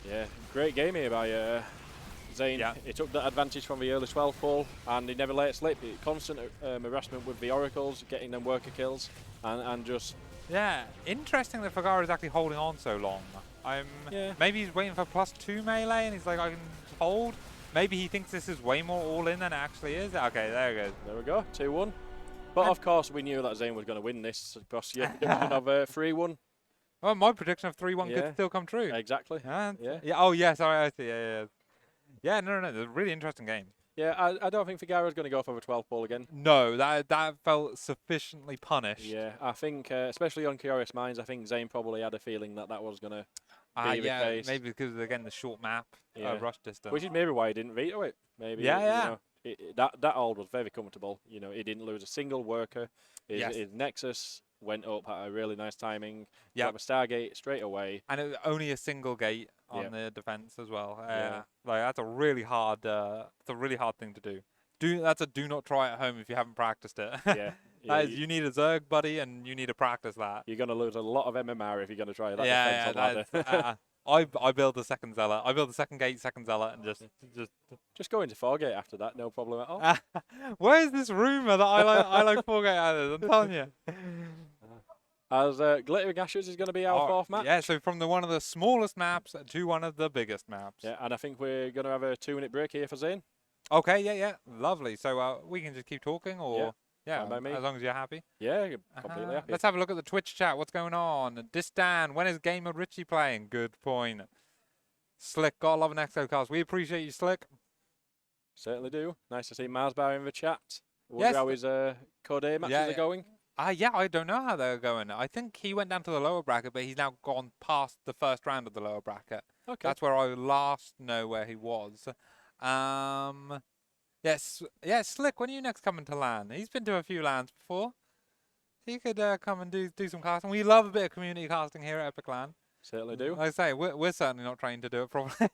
Yeah, great game here by Zain. He took that advantage from the early 12th ball and he never let it slip. Constant harassment with the oracles, getting them worker kills, and just... Yeah, interesting that Figaro is actually holding on so long. Maybe he's waiting for +2 melee and he's like, I can hold. Maybe he thinks this is way more all-in than it actually is. Okay, there it goes. There we go, 2-1. But of course, we knew that Zain was going to win this across the division of 3-1. Well, my prediction of 3-1 could still come true. Exactly. Oh, yeah, sorry, I see. Yeah, no, it's a really interesting game. Yeah, I don't think Figaro's going to go for the 12th ball again. No, that felt sufficiently punished. Yeah, I think, especially on Curious Minds, I think Zain probably had a feeling that that was going to be the case. Maybe because, again, the short map, rush distance. Which is maybe why he didn't veto it. Maybe, you know, that hold was very comfortable. You know, he didn't lose a single worker. His Nexus went up at a really nice timing. Got the Stargate straight away. And it was only a single gate on the defense as well. Like that's a really hard thing to do. That's a do not try at home if you haven't practiced it. You need a Zerg buddy and you need to practice that. You're gonna lose a lot of MMR if you're gonna try that defense ladder. I build the second zealot. I build the second gate, second zealot, and just go into 4-gate after that. No problem at all. Where is this rumor that I like 4-gate adders? I'm telling you. As Glittering Ashes is going to be our 4th map. Yeah, so from one of the smallest maps to one of the biggest maps. Yeah, and I think we're going to have a 2-minute break here for Zain. Okay, yeah, lovely. So we can just keep talking, or as long as you're happy. Yeah, completely happy. Let's have a look at the Twitch chat. What's going on? Distan, when is Gamer Richie playing? Good point. Slick, gotta love an Exocast. We appreciate you, Slick. Certainly do. Nice to see Marsbar in the chat. Wonder how his Code A matches are going. Yeah, I don't know how they're going. I think he went down to the lower bracket, but he's now gone past the first round of the lower bracket. Okay. That's where I last know where he was. Yes, Slick, when are you next coming to LAN? He's been to a few LANs before. he could come and do some casting. We love a bit of community casting here at Epic Land. Certainly do. Like I say, we're certainly not trained to do it properly.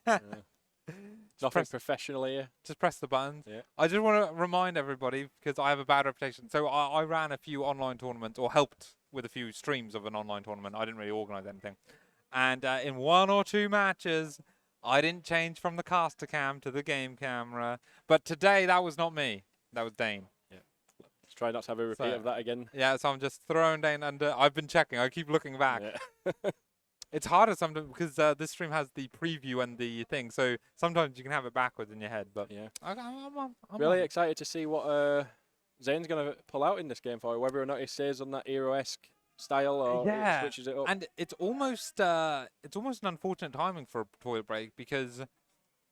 Nothing professional here. Just press the buttons. Yeah. I just want to remind everybody, because I have a bad reputation. So I ran a few online tournaments, or helped with a few streams of an online tournament. I didn't really organise anything. And in 1 or 2 matches, I didn't change from the caster cam to the game camera. But today, that was not me. That was Dane. Yeah. Let's try not to have a repeat of that again. Yeah, so I'm just throwing Dane under. I've been checking. I keep looking back. Yeah. It's harder sometimes because this stream has the preview and the thing. So sometimes you can have it backwards in your head. But yeah. I'm really excited to see what Zain's going to pull out in this game for you, whether or not he stays on that Hero-esque style or he switches it up. And it's almost an unfortunate timing for a toilet break because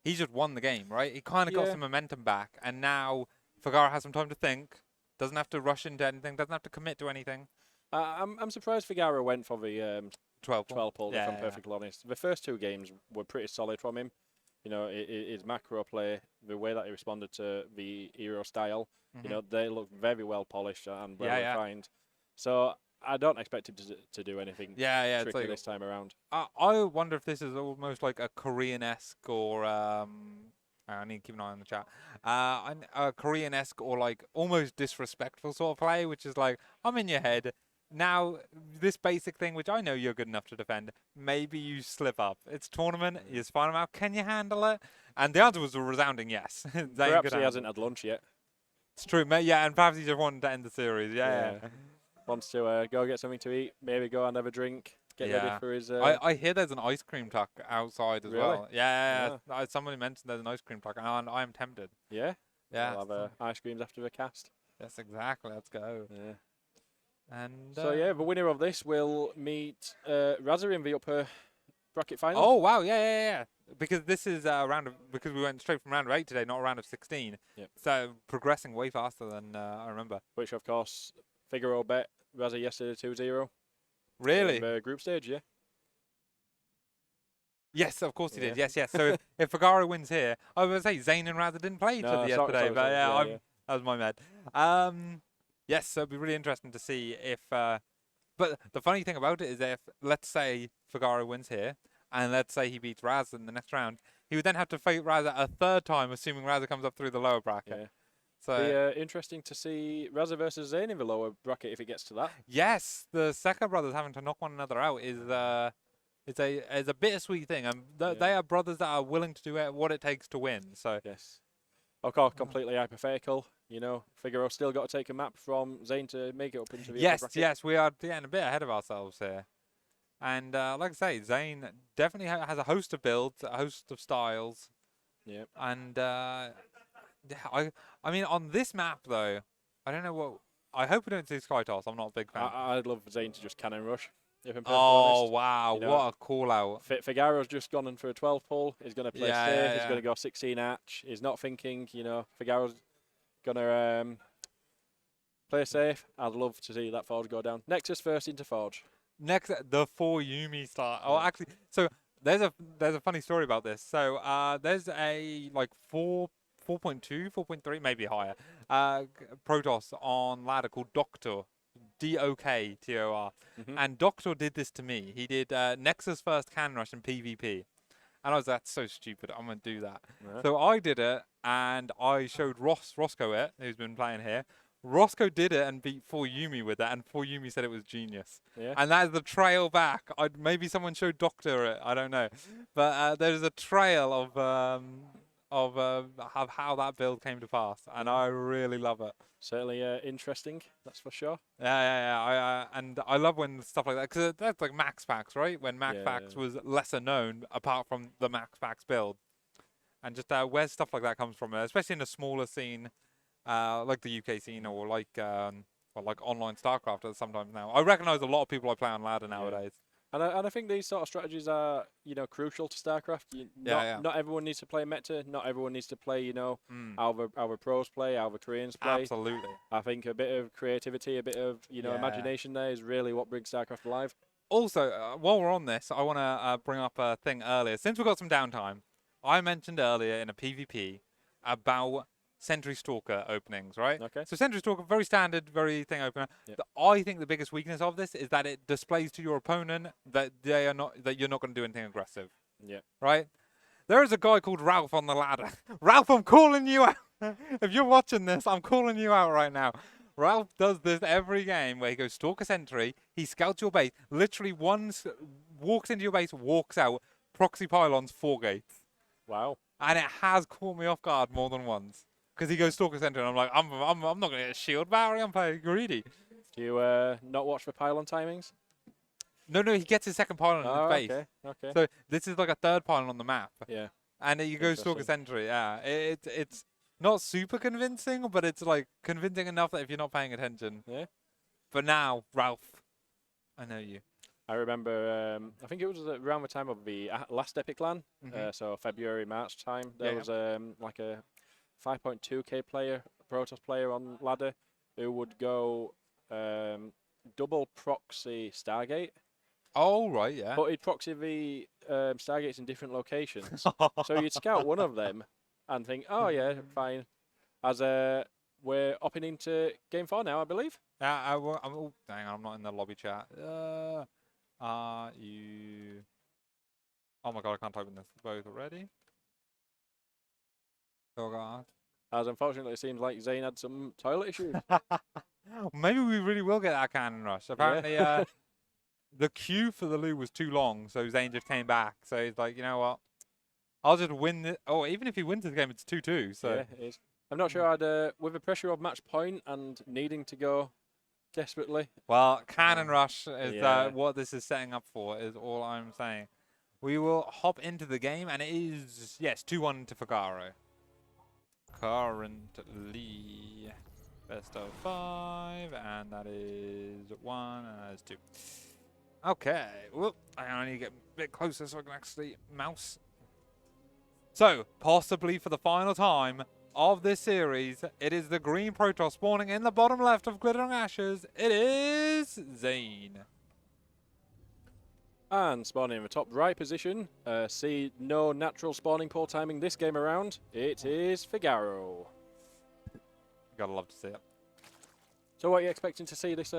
he just won the game, right? He kind of got some momentum back, and now Figaro has some time to think. Doesn't have to rush into anything. Doesn't have to commit to anything. I'm surprised Figaro went for the 12 pull, if I'm perfectly honest. The first 2 games were pretty solid from him. You know, his macro play, the way that he responded to the hero style, you know, they look very well polished and well refined. So I don't expect him to do anything tricky like, this time around. I wonder if this is almost like a Korean-esque or I need to keep an eye on the chat. A Korean-esque or like almost disrespectful sort of play, which is like, I'm in your head. Now, this basic thing, which I know you're good enough to defend, maybe you slip up. It's tournament, you just find them out. Can you handle it? And the answer was a resounding yes. Perhaps he hasn't had lunch yet. It's true, mate. Yeah, and perhaps he just wanted to end the series. Yeah. Wants to go get something to eat, maybe go and have a drink, get ready for his... I hear there's an ice cream truck outside as well. Yeah. Somebody mentioned there's an ice cream truck, and I am tempted. Yeah? Yeah. We'll have ice creams after the cast. Yes, exactly. Let's go. Yeah. And so the winner of this will meet Razza in the upper bracket final. Oh wow, yeah. Because this is a round of because we went straight from round of 8 today, not a round of 16. Yep. So progressing way faster than I remember. Which of course Figaro bet Razza yesterday 2-0. Really? In the group stage, yeah. Yes, of course he did. Yes. So if Figaro wins here, I was going to say Zain and Razza didn't play each other yesterday, but that was my med. Yes, so it'd be really interesting to see if... but the funny thing about it is if, let's say, Figaro wins here, and let's say he beats Raz in the next round, he would then have to fight Razza a 3rd time, assuming Razza comes up through the lower bracket. Yeah. So be interesting to see Razza versus Zain in the lower bracket if it gets to that. Yes, the Seka brothers having to knock one another out is a bittersweet thing. And they are brothers that are willing to do what it takes to win. So yes. Of course, completely hypothetical. You know, Figaro still got to take a map from Zain to make it up into the upper bracket. Yes, we are getting a bit ahead of ourselves here. And like I say, Zain definitely has a host of builds, a host of styles. Yeah. And I mean, on this map though, I don't know what. I hope we don't see Sky Toss. I'm not a big fan. I'd love Zain to just cannon rush. If I'm honest. Wow, you know, what a call out. Figaro's just gone in for a 12 pull. He's going to play safe. He's going to go 16 arch. He's not thinking, you know, Figaro's going to play safe. I'd love to see that Forge go down. Nexus first into Forge. Next, the 4 Yumi start. Oh, actually, so there's a funny story about this. So there's a like 4.2, 4.3, maybe higher, Protoss on ladder called Doctor. Doktor. And Doctor did this to me. He did Nexus first cannon rush in PvP. And I was that's so stupid. I'm going to do that. Yeah. So I did it, and I showed Roscoe it, who's been playing here. Roscoe did it and beat 4 Yumi with it, and 4 Yumi said it was genius. Yeah. And that is the trail back. Maybe someone showed Doctor it. I don't know. But there's a trail of how that build came to pass, and I really love it. Certainly interesting, that's for sure. Yeah. And I love when stuff like that, because that's like Max Packs, right? When Max Packs was lesser known, apart from the Max Packs build, and just where stuff like that comes from, especially in a smaller scene, like the UK scene, or like online Starcraft sometimes now. I recognise a lot of people I play on ladder nowadays. And I think these sort of strategies are, you know, crucial to StarCraft. Not everyone needs to play meta. Not everyone needs to play, you know, how the pros play, how the Koreans play. Absolutely. I think a bit of creativity, a bit of, you know, imagination there is really what brings StarCraft alive. Also, while we're on this, I want to bring up a thing earlier. Since we've got some downtime, I mentioned earlier in a PvP about Sentry Stalker openings, right? Okay. So Sentry Stalker, very standard, very thing opener. Yep. I think the biggest weakness of this is that it displays to your opponent that you're not going to do anything aggressive. Yeah. Right? There is a guy called Ralph on the ladder. Ralph, I'm calling you out. If you're watching this, I'm calling you out right now. Ralph does this every game where he goes Stalker Sentry, he scouts your base, literally walks into your base, walks out, proxy pylons 4 gates. Wow. And it has caught me off guard more than once. Because he goes Stalker Sentry and I'm like, I'm not going to get a shield battery, I'm playing greedy. Do you not watch for pylon timings? No, he gets his second pylon in his base. Okay. So this is like a third pylon on the map. Yeah. And you go Stalker Sentry, yeah. It's not super convincing, but it's like convincing enough that if you're not paying attention. Yeah. But now, Ralph, I know you. I remember, I think it was around the time of the last Epic LAN, so February, March time. There was like a 5.2k player, Protoss player on ladder, who would go double proxy Stargate. Oh, right, yeah. But he'd proxy the Stargates in different locations. So you'd scout one of them and think, oh yeah, fine. As we're hopping into Game 4 now, I believe. Hang on, I'm not in the lobby chat. Are you... Oh my god, I can't open this both already. Oh god. As unfortunately it seems like Zain had some toilet issues. Maybe we really will get that cannon rush. Apparently, the queue for the loo was too long, so Zain just came back. So he's like, you know what? I'll just win this. Oh, even if he wins this game, it's 2-2. So yeah, it is. I'm not sure I'd, with the pressure of match point and needing to go desperately. Well, cannon rush is what this is setting up for, is all I'm saying. We will hop into the game, and it is, yes, 2-1 to Figaro. Currently, best of 5, and that is 1, and that is 2. Okay, well, I need to get a bit closer so I can actually mouse. So, possibly for the final time of this series, it is the green Protoss spawning in the bottom left of Glittering Ashes. It is Zain. And spawning in the top right position, see no natural spawning pool timing this game around. It is Figaro. Gotta love to see it. So what are you expecting to see this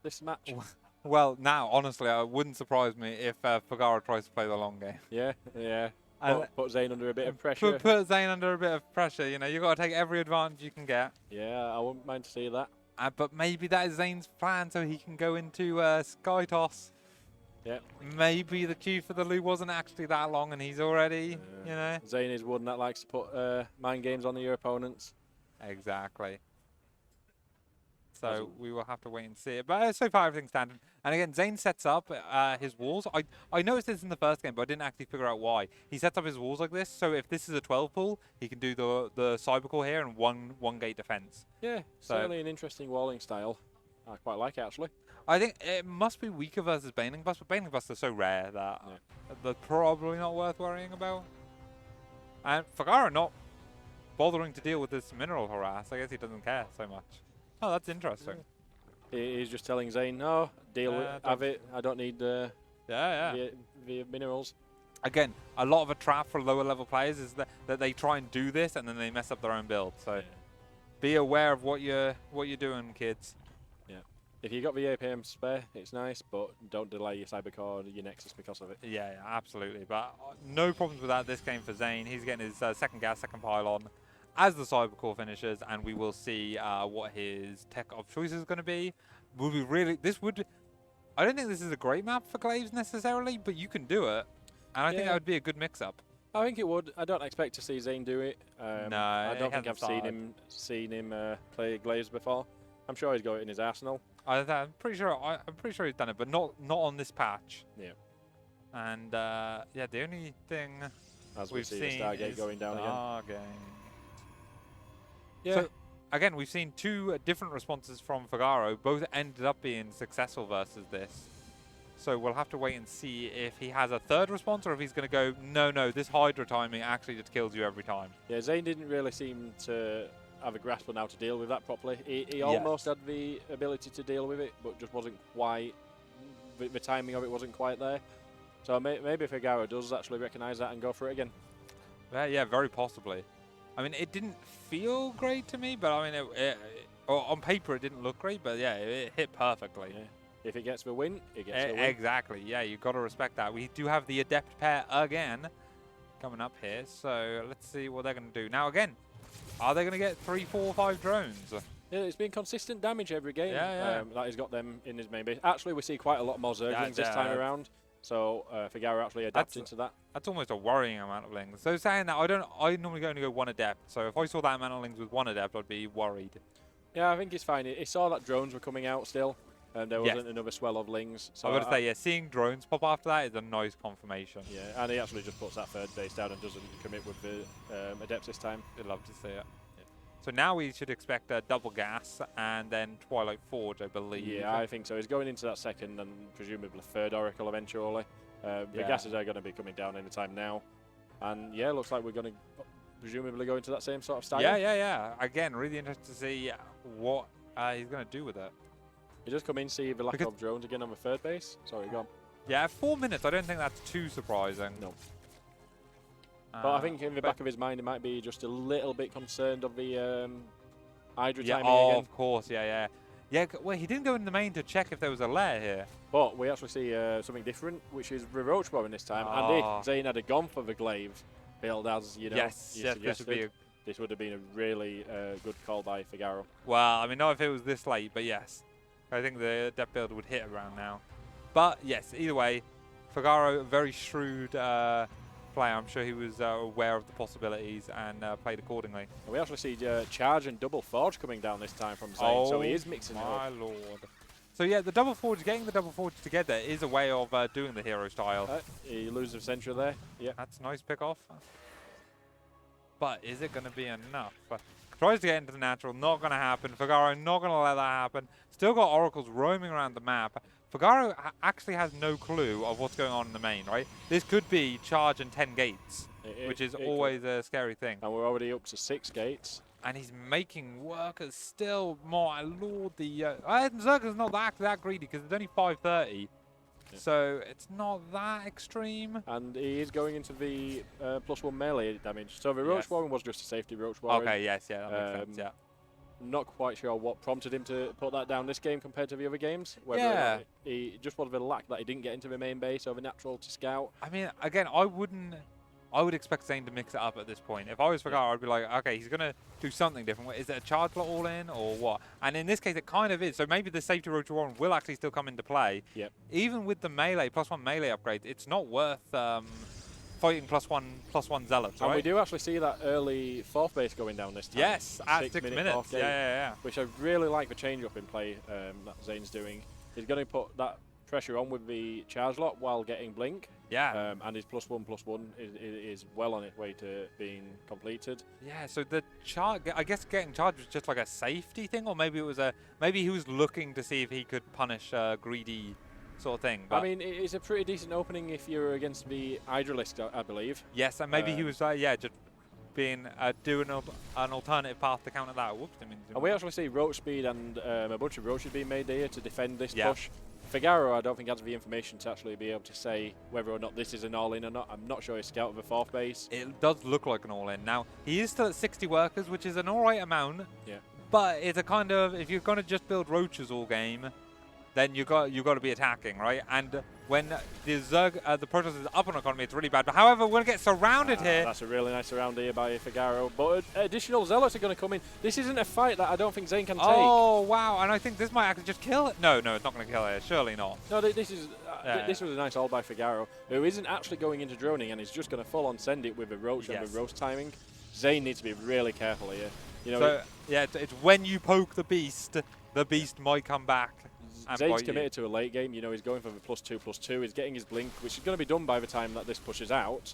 this match? Well, now, honestly, it wouldn't surprise me if Figaro tries to play the long game. Yeah. And Put Zain under a bit of pressure. Put Zain under a bit of pressure. You know, you've got to take every advantage you can get. Yeah, I wouldn't mind to see that. But maybe that is Zain's plan, so he can go into Sky Toss. Yeah. Maybe the queue for the loo wasn't actually that long, and he's already, you know. Zain is one that likes to put mind games on your opponents. Exactly. So we will have to wait and see it. But so far, everything's standard. And again, Zain sets up his walls. I noticed this in the first game, but I didn't actually figure out why. He sets up his walls like this, so if this is a 12 pool, he can do the cybercore here and one gate defense. Yeah, certainly an interesting walling style. I quite like it, actually. I think it must be weaker versus Baneling Bust, but Baneling Bust are so rare that they're probably not worth worrying about. And Figaro not bothering to deal with this mineral harass. I guess he doesn't care so much. Oh, that's interesting. He's just telling Zain, no, have it. I don't need the minerals. Again, a lot of a trap for lower level players is that they try and do this and then they mess up their own build. So be aware of what you're doing, kids. Yeah. If you got the APM spare, it's nice, but don't delay your cybercore or your Nexus because of it. Yeah, absolutely. But no problems with that this game for Zain. He's getting his second gas, second pylon as the cybercore finishes, and we will see what his tech of choice is going to be. Will be really I don't think this is a great map for Glaives necessarily, but you can do it, and I think that would be a good mix-up. I think it would. I don't expect to see Zain do it. No, I don't think I've seen him play Glaives before. I'm sure he's got it in his arsenal. I'm pretty sure he's done it, but not on this patch. Yeah. And the only thing as we've seen the Stargate going down again. Yeah. So again, we've seen two different responses from Figaro. Both ended up being successful versus this. So we'll have to wait and see if he has a third response or if he's going to go, no, this Hydra timing actually just kills you every time. Yeah, Zain didn't really seem to have a grasp on how to deal with that properly. He almost had the ability to deal with it, but just wasn't quite, the timing of it wasn't quite there. So maybe Figaro does actually recognise that and go for it again. Yeah, very possibly. I mean, it didn't feel great to me, but I mean, or on paper it didn't look great, but yeah, it hit perfectly. Yeah. If it gets the win, it gets the win. Exactly. Yeah, you've got to respect that. We do have the adept pair again coming up here, so let's see what they're going to do. Now again, are they going to get 3, 4, 5 drones? Yeah, it's been consistent damage every game. Yeah. That has got them in his main base. Actually, we see quite a lot more Zerglings this time around. So Figaro actually adapted to that. That's almost a worrying amount of lings. So saying that, I normally only go 1 adept. So if I saw that amount of lings with 1 adept, I'd be worried. Yeah, I think it's fine. He saw that drones were coming out still, and there wasn't another swell of lings. So I would say, yeah, seeing drones pop after that is a nice confirmation. Yeah, and he actually just puts that 3rd base down and doesn't commit with the adepts this time. I'd love to see it. So now we should expect a double gas and then Twilight Forge, I believe. Yeah, I think so. He's going into that 2nd and presumably 3rd Oracle eventually. The gases are going to be coming down any time now. And yeah, looks like we're going to presumably go into that same sort of style. Yeah. Again, really interested to see what he's going to do with it. He does come in, see the lack of drones again on the 3rd base. Sorry, go on. Yeah, 4 minutes. I don't think that's too surprising. No. But I think in the back of his mind, he might be just a little bit concerned of the Hydra timing again. Of course, yeah. Yeah, well, he didn't go in the main to check if there was a lair here. But we actually see something different, which is the Roach Warren this time. And if Zain had gone for the glaive build, as you know, yes, this would have been a really good call by Figaro. Well, I mean, not if it was this late, but yes. I think the depth build would hit around now. But yes, either way, Figaro, very shrewd player. I'm sure he was aware of the possibilities and played accordingly. And we actually see Charge and Double Forge coming down this time from Zain, so he is mixing it up. My lord. So yeah, the Double Forge, getting the Double Forge together is a way of doing the hero style. He loses the Sentry there. Yeah, that's a nice pick off. But is it going to be enough? Tries to get into the natural, not going to happen. Figaro not going to let that happen. Still got Oracles roaming around the map. Figaro actually has no clue of what's going on in the main, right? This could be charge and 10 gates, which is always a scary thing. And we're already up to 6 gates. And he's making workers still. My lord, the Zerga's not that greedy because it's only 530. Yeah. So it's not that extreme. And he is going into the +1 melee damage. So the Roach Warren was just a safety Roach Warren. Okay, yes, that makes sense, yeah. Not quite sure what prompted him to put that down this game compared to the other games. Whether he just was a bit lack that he didn't get into the main base or the natural to scout. I mean, again, I would expect Zain to mix it up at this point. If I was Figaro, I'd be like, okay, he's going to do something different. Is it a charge lot all in or what? And in this case, it kind of is. So maybe the safety Roach Warren will actually still come into play. Yep. Even with the melee, +1 melee upgrade, it's not worth fighting +1 zealots, right? And we do actually see that early 4th base going down this time. Yes, at 6 minutes. Yeah. Which I really like the change up in play that Zain's doing. He's going to put that pressure on with the charge lot while getting blink. Yeah. And his +1/+1 is well on its way to being completed. Yeah, so the charge, I guess getting charged was just like a safety thing, or maybe it was maybe he was looking to see if he could punish greedy sort of thing. But I mean, it's a pretty decent opening if you're against the Hydralisk, I believe. Yes, and maybe he was just being doing an alternative path to counter that. Whoops, and we actually see Roach Speed and a bunch of Roaches being made here to defend this push. Figaro, I don't think has the information to actually be able to say whether or not this is an all-in or not. I'm not sure he's scouted the 4th base. It does look like an all-in. Now, he is still at 60 workers, which is an alright amount. Yeah. But it's a kind of, if you're going to just build Roaches all game, then you got to be attacking, right? And when the Protoss is up on economy, it's really bad. But however, we're going to get surrounded here. That's a really nice surround here by Figaro. But additional zealots are going to come in. This isn't a fight that I don't think Zain can take. Oh, wow. And I think this might actually just kill it. No, it's not going to kill it. Surely not. No, this was a nice hold by Figaro, who isn't actually going into droning and is just going to full on send it with a Roach and the Roast timing. Zain needs to be really careful here. You know, so, it's when you poke the beast might come back. Zain's committed to a late game. You know, he's going for the +2/+2. He's getting his blink, which is going to be done by the time that this pushes out.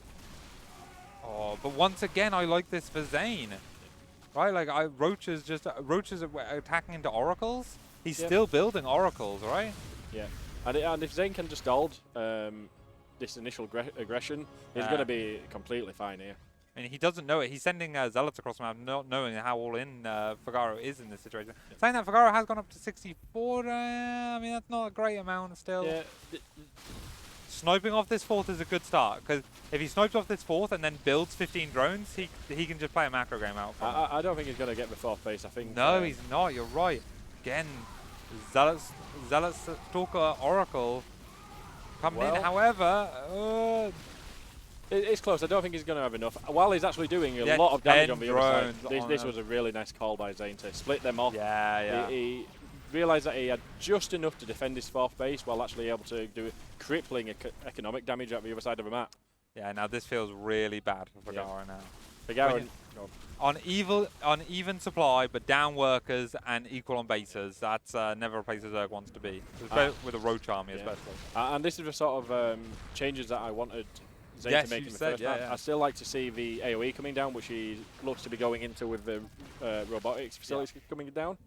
Oh, but once again, I like this for Zain. Right, like Roaches are attacking into Oracles. He's still building Oracles, right? Yeah, and if Zain can just hold this initial aggression, he's going to be completely fine here. And he doesn't know it. He's sending zealots across the map, not knowing how all in Figaro is in this situation. Saying that Figaro has gone up to 64, I mean, that's not a great amount still. Yeah. sniping off this fourth is a good start, because if he snipes off this fourth and then builds 15 drones, he can just play a macro game out. I don't think he's going to get the fourth base. I think. No, he's not. You're right. Again, Zealot Stalker Oracle coming in. However, it's close. I don't think he's going to have enough. While he's actually doing a lot of damage on the other side, this was a really nice call by Zain to split them off. Yeah. He realised that he had just enough to defend his fourth base while actually able to do crippling economic damage at the other side of the map. Yeah, now this feels really bad for Figaro now. Figaro on even supply, but down workers and equal on bases. That's never a place a Zerg wants to be, with a Roach army especially. And this is the sort of changes that I wanted Zain to make in the first half. I still like to see the AoE coming down, which he looks to be going into with the robotics facilities coming down,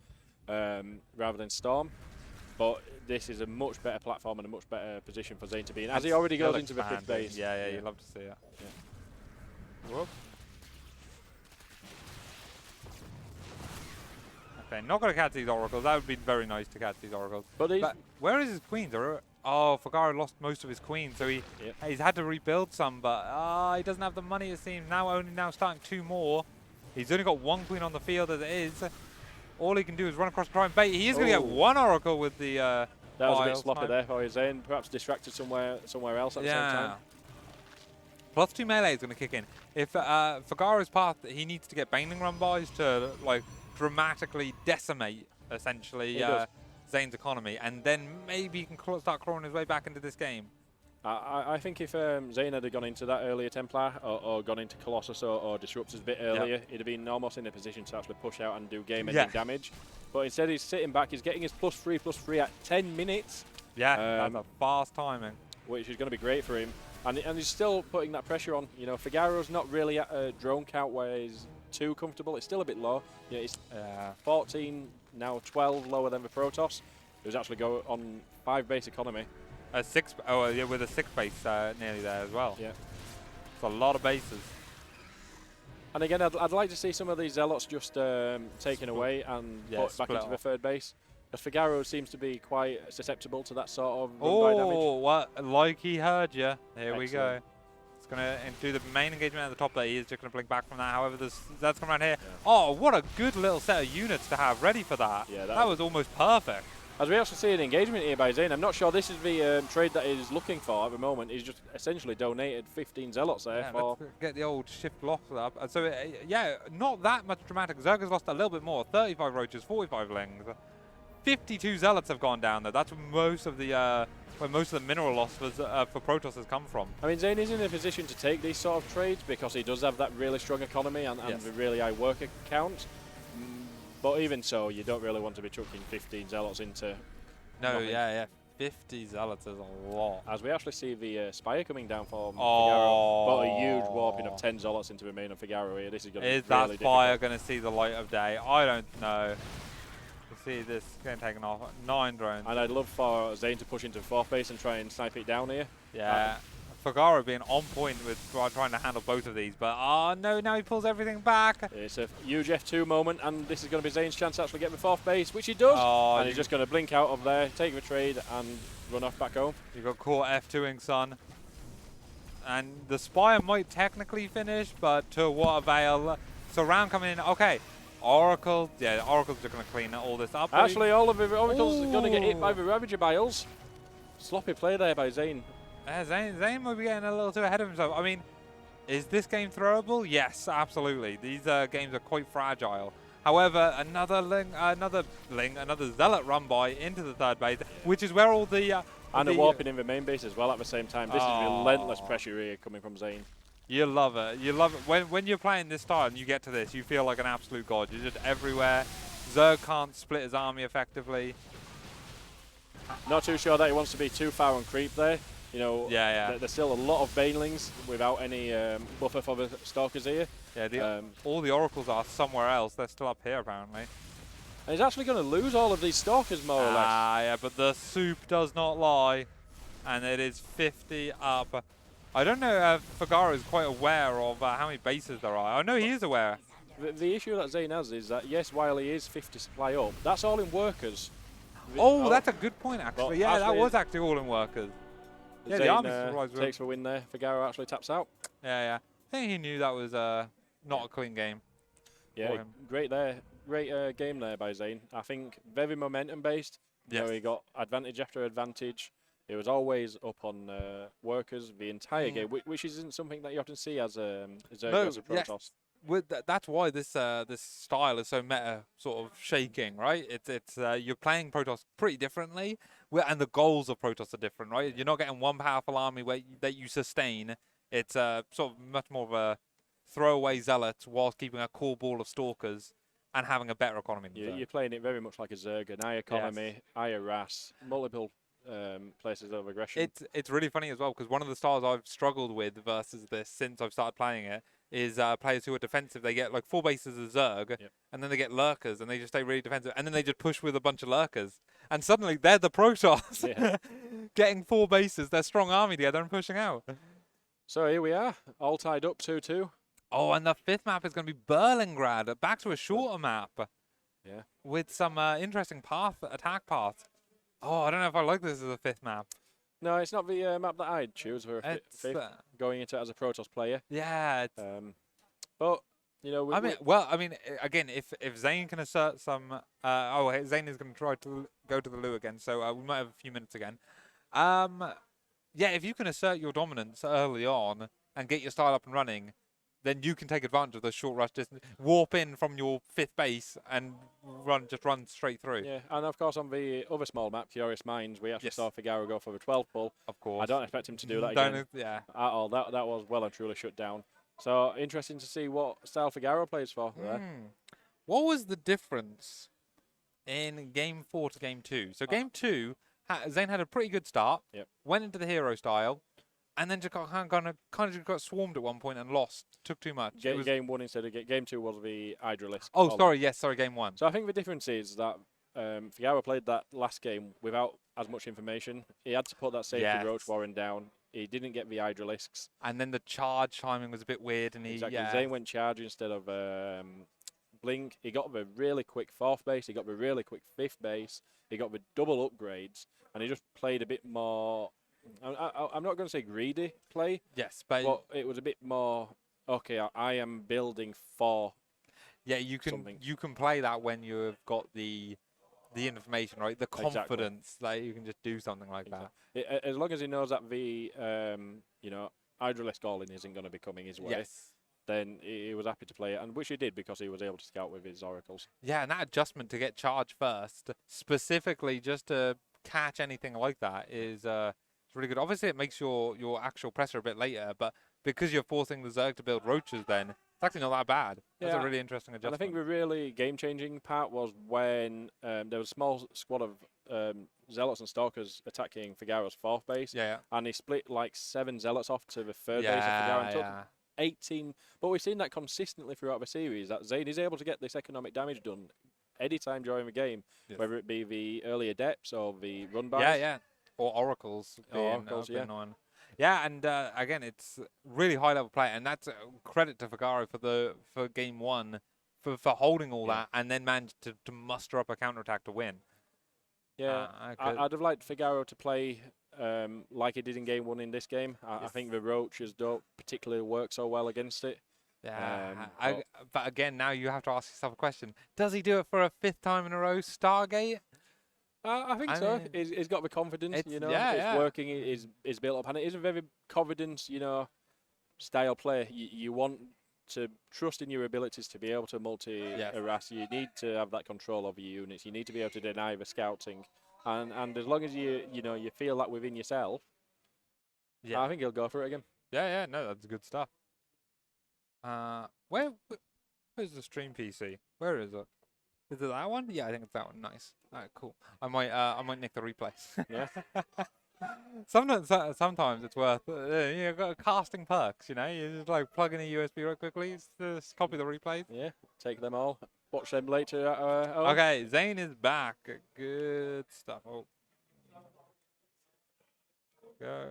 rather than Storm. But this is a much better platform and a much better position for Zain to be in, as he already goes into the fifth base. Yeah, you love to see it. Whoop. Okay, not going to catch these oracles. That would be very nice to catch these oracles. But where is his queens? Oh, Figaro lost most of his queens, so he's had to rebuild some. But he doesn't have the money, it seems. Now starting 2 more. He's only got 1 queen on the field as it is. All he can do is run across try and bait. He is going to get 1 oracle with the. That was a bit sloppy there for Zain. Perhaps distracted somewhere else at the same time. +2 melee is going to kick in. If Figaro's path, he needs to get Baneling run bys to dramatically decimate essentially Zain's economy, and then maybe he can start clawing his way back into this game. I think if Zain had gone into that earlier Templar or gone into Colossus or Disruptors a bit earlier, he'd have been almost in a position to actually push out and do game-ending damage. But instead he's sitting back, he's getting his +3/+3 at 10 minutes. Yeah, that's a fast timing. Which is going to be great for him. And he's still putting that pressure on. You know, Figaro's not really at a drone count where he's too comfortable. It's still a bit low. Yeah, it's 14, now 12 lower than the Protoss, who's actually go on 5 base economy. With a 6 base nearly there as well. Yeah, it's a lot of bases. And again, I'd like to see some of these Zealots just taken away and put back into the 3rd base. Because Figaro seems to be quite susceptible to that sort of run-by damage. Oh, what? Like he heard you. Here we go. It's going to do the main engagement at the top there. He is just going to blink back from that. However, that's coming around here. Yeah. Oh, what a good little set of units to have ready for that. Yeah, that was almost perfect. As we actually see an engagement here by Zain, I'm not sure this is the trade that he's looking for at the moment. He's just essentially donated 15 Zealots there for... Let's get the old shift locks up. So, yeah, not that much dramatic. Zerg has lost a little bit more. 35 Roaches, 45 Lings. 52 Zealots have gone down there. That's most of the where most of the mineral loss for Protoss has come from. I mean, Zain is in a position to take these sort of trades because he does have that really strong economy and the really high worker count. But even so, you don't really want to be chucking 15 Zealots into... No, nothing. 50 Zealots is a lot. As we actually see the Spire coming down for Figaro, but a huge warping of 10 Zealots into the main of Figaro here. This is going to be really difficult. Is that Spire going to see the light of day? I don't know. See this getting taken off. 9 drones. And I'd love for Zain to push into 4th base and try and snipe it down here. Yeah. Figaro being on point with trying to handle both of these, but no, now he pulls everything back. It's a huge F2 moment, and this is going to be Zain's chance to actually get the 4th base, which he does. And he's just going to blink out of there, take the trade, and run off back home. You got caught F2ing, son. And the Spire might technically finish, but to what avail? So round coming in. Okay. Oracle, Oracle's just going to clean all this up. Actually, all of the Oracle's going to get hit by the Ravager Biles. Sloppy play there by Zain. Zain might be getting a little too ahead of himself. I mean, is this game throwable? Yes, absolutely. These games are quite fragile. However, another Zealot run by into the 3rd base, which is where all the... and a warping in the main base as well at the same time. This is relentless pressure here coming from Zain. You love it. You love it. When you're playing this style and you get to this, you feel like an absolute god. You're just everywhere. Zerg can't split his army effectively. Not too sure that he wants to be too far on creep there. You know, there's still a lot of Banelings without any buffer for the Stalkers here. Yeah, all the Oracles are somewhere else. They're still up here, apparently. And he's actually going to lose all of these Stalkers, more or less. Yeah, but the soup does not lie. And it is 50 up. I don't know if Figaro is quite aware of how many bases there are. I know he is aware. The issue that Zain has is that, yes, while he is 50 supply up, that's all in workers. That's a good point, actually. Yeah, that was actually all in workers. Yeah, Zain, the army supplies were. takes the win there. Figaro actually taps out. Yeah, yeah. I think he knew that was not a clean game for Yeah, him. great there. Great game there by Zain. I think very momentum based. You know, Yes. he got advantage after advantage. He was always up on workers the entire game, which isn't something that you often see as a No, as a Protoss. That's why this this style is so meta, sort of shaking, right? It's you're playing Protoss pretty differently, and the goals of Protoss are different, right? You're not getting one powerful army that you sustain. It's sort of much more of a throwaway zealot whilst keeping a core ball of stalkers and having a better economy. Than You're playing it very much like a Zerg, an high economy, higher RAS, multiple places of aggression. It's really funny as well because one of the styles I've struggled with versus this since I've started playing it is players who are defensive. They get like 4 bases of Zerg, and then they get lurkers, and they just stay really defensive, and then they just push with a bunch of lurkers, and suddenly they're the Protoss, getting 4 bases, their strong army together and pushing out. So here we are, all tied up 2-2. Oh, and the 5th map is going to be Berlingrad, back to a shorter map. Yeah. With some interesting attack path. Oh, I don't know if I like this as a 5th map. No, it's not the map that I'd choose for a 5th, going into it as a Protoss player. Yeah. But, you know... I mean, again, if Zain can assert some... Zain is going to try to go to the loo again, so we might have a few minutes again. Yeah, if you can assert your dominance early on and get your style up and running, then you can take advantage of those short rush distance, warp in from your 5th base and just run straight through. Yeah, and of course on the other small map, Curious Minds, we actually saw Figaro go for the 12th pull. Of course. I don't expect him to do that again at all. That was well and truly shut down. So interesting to see what style Figaro plays for there. What was the difference in game 4 to game 2? So game 2, Zain had a pretty good start, went into the hero style, and then just kind of got swarmed at one point and lost. Took too much. Game 1 instead of game 2 was the Hydralisk. Oh, sorry, game 1. So I think the difference is that Figaro played that last game without as much information. He had to put that safety Roach Warren down. He didn't get the Hydralisks. And then the charge timing was a bit weird. And Zain went charge instead of Blink. He got the really quick 4th base. He got the really quick 5th base. He got the double upgrades. And he just played a bit more... I'm not going to say greedy play. Yes, but it was a bit more, okay, I am building for you can play that when you've got the information, right? The confidence that you can just do something like that. As long as he knows that the Hydralisk all-in isn't going to be coming his way, then he was happy to play it, and which he did because he was able to scout with his oracles. Yeah, and that adjustment to get charged first, specifically just to catch anything like that, is it's really good. Obviously, it makes your actual presser a bit later, but because you're forcing the Zerg to build roaches, then it's actually not that bad. That's a really interesting adjustment. And I think the really game-changing part was when there was a small squad of Zealots and Stalkers attacking Figaro's 4th base. And he split like 7 Zealots off to the 3rd base of Figaro and took 18. But we've seen that consistently throughout the series, that Zain is able to get this economic damage done anytime during the game, whether it be the earlier depths or the run bars. Or oracles. On. Yeah, and again, it's really high level play, and that's credit to Figaro for game 1 for holding all that and then managed to muster up a counterattack to win. Yeah, I'd have liked Figaro to play like he did in game 1 in this game. I think the roaches don't particularly work so well against it. Yeah, but again, now you have to ask yourself a question: does he do it for a 5th time in a row? Stargate? I think so. He's got the confidence, it's working, it's built up, and it is a very confidence, style play. You want to trust in your abilities to be able to multi-harass. You need to have that control over your units. You need to be able to deny the scouting, and as long as you feel that within yourself, I think he'll go for it again. Yeah, no, that's good stuff. Where's the stream PC? Where is it? Is it that one? Yeah, I think it's that one. Nice. All right, cool. I might nick the replay. Yeah. Sometimes it's worth. You've got casting perks. You just like plug in a USB real quickly. Just copy the replays. Yeah. Take them all. Watch them later. Okay, Zain is back. Good stuff. Oh. Go.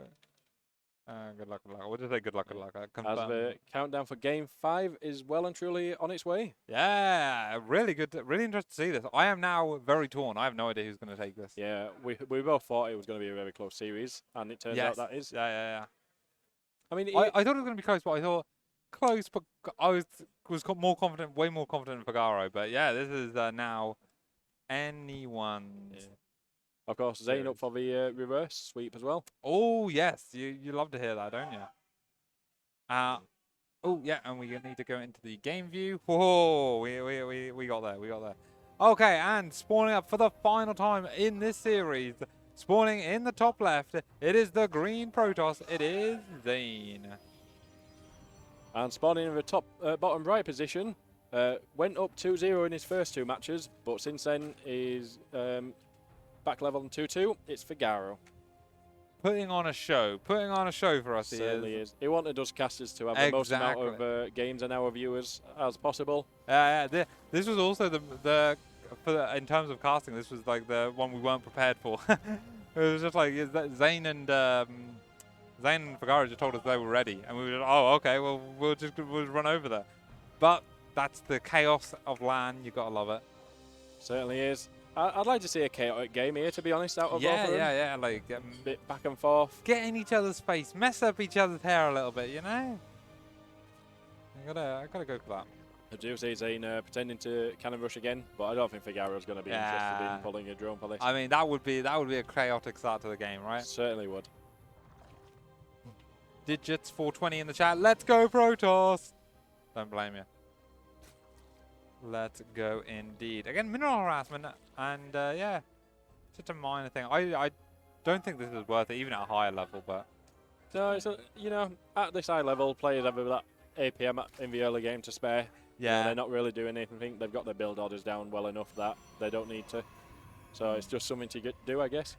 Good luck, good luck. We'll just say good luck, good luck. As Confirm. the countdown for Game 5 is well and truly on its way. Yeah, really good. Really interested to see this. I am now very torn. I have no idea who's going to take this. Yeah, we both thought it was going to be a very close series, and it turns out that is. Yeah. I mean, I thought it was going to be close, but I thought close, but I was more confident, way more confident in Figaro. But yeah, this is now anyone's. Yeah. Of course, Zain up for the reverse sweep as well. Oh yes, you love to hear that, don't you? Oh yeah, and we need to go into the game view. Whoa, we got there, we got there. Okay, and spawning up for the final time in this series, spawning in the top left, it is the green Protoss. It is Zain. And spawning in the top bottom right position, went up 2-0 in his first 2 matches, but since then is back level on 2-2. It's Figaro. Putting on a show for us. Certainly is. He wanted us casters to have the most amount of games and our viewers as possible. This was also in terms of casting, this was like the one we weren't prepared for. It was just like Zain and Figaro just told us they were ready, and we were just, oh okay, well we'll run over there. But that's the chaos of LAN. You gotta love it. Certainly is. I'd like to see a chaotic game here, to be honest, out of both of them. Yeah, like bit back and forth. Get in each other's face, mess up each other's hair a little bit, you know? I gotta go for that. I do see Zain pretending to cannon rush again, but I don't think Figaro's going to be interested in pulling a drone for this. I mean, that would be a chaotic start to the game, right? Certainly would. Digits 420 in the chat. Let's go, Protoss! Don't blame you. Let's go indeed. Again, mineral harassment, and yeah, such a minor thing. I don't think this is worth it, even at a higher level, but... So, it's you know, at this high level, players have that APM in the early game to spare. Yeah. They're not really doing anything. They've got their build orders down well enough that they don't need to. So it's just something to do, I guess.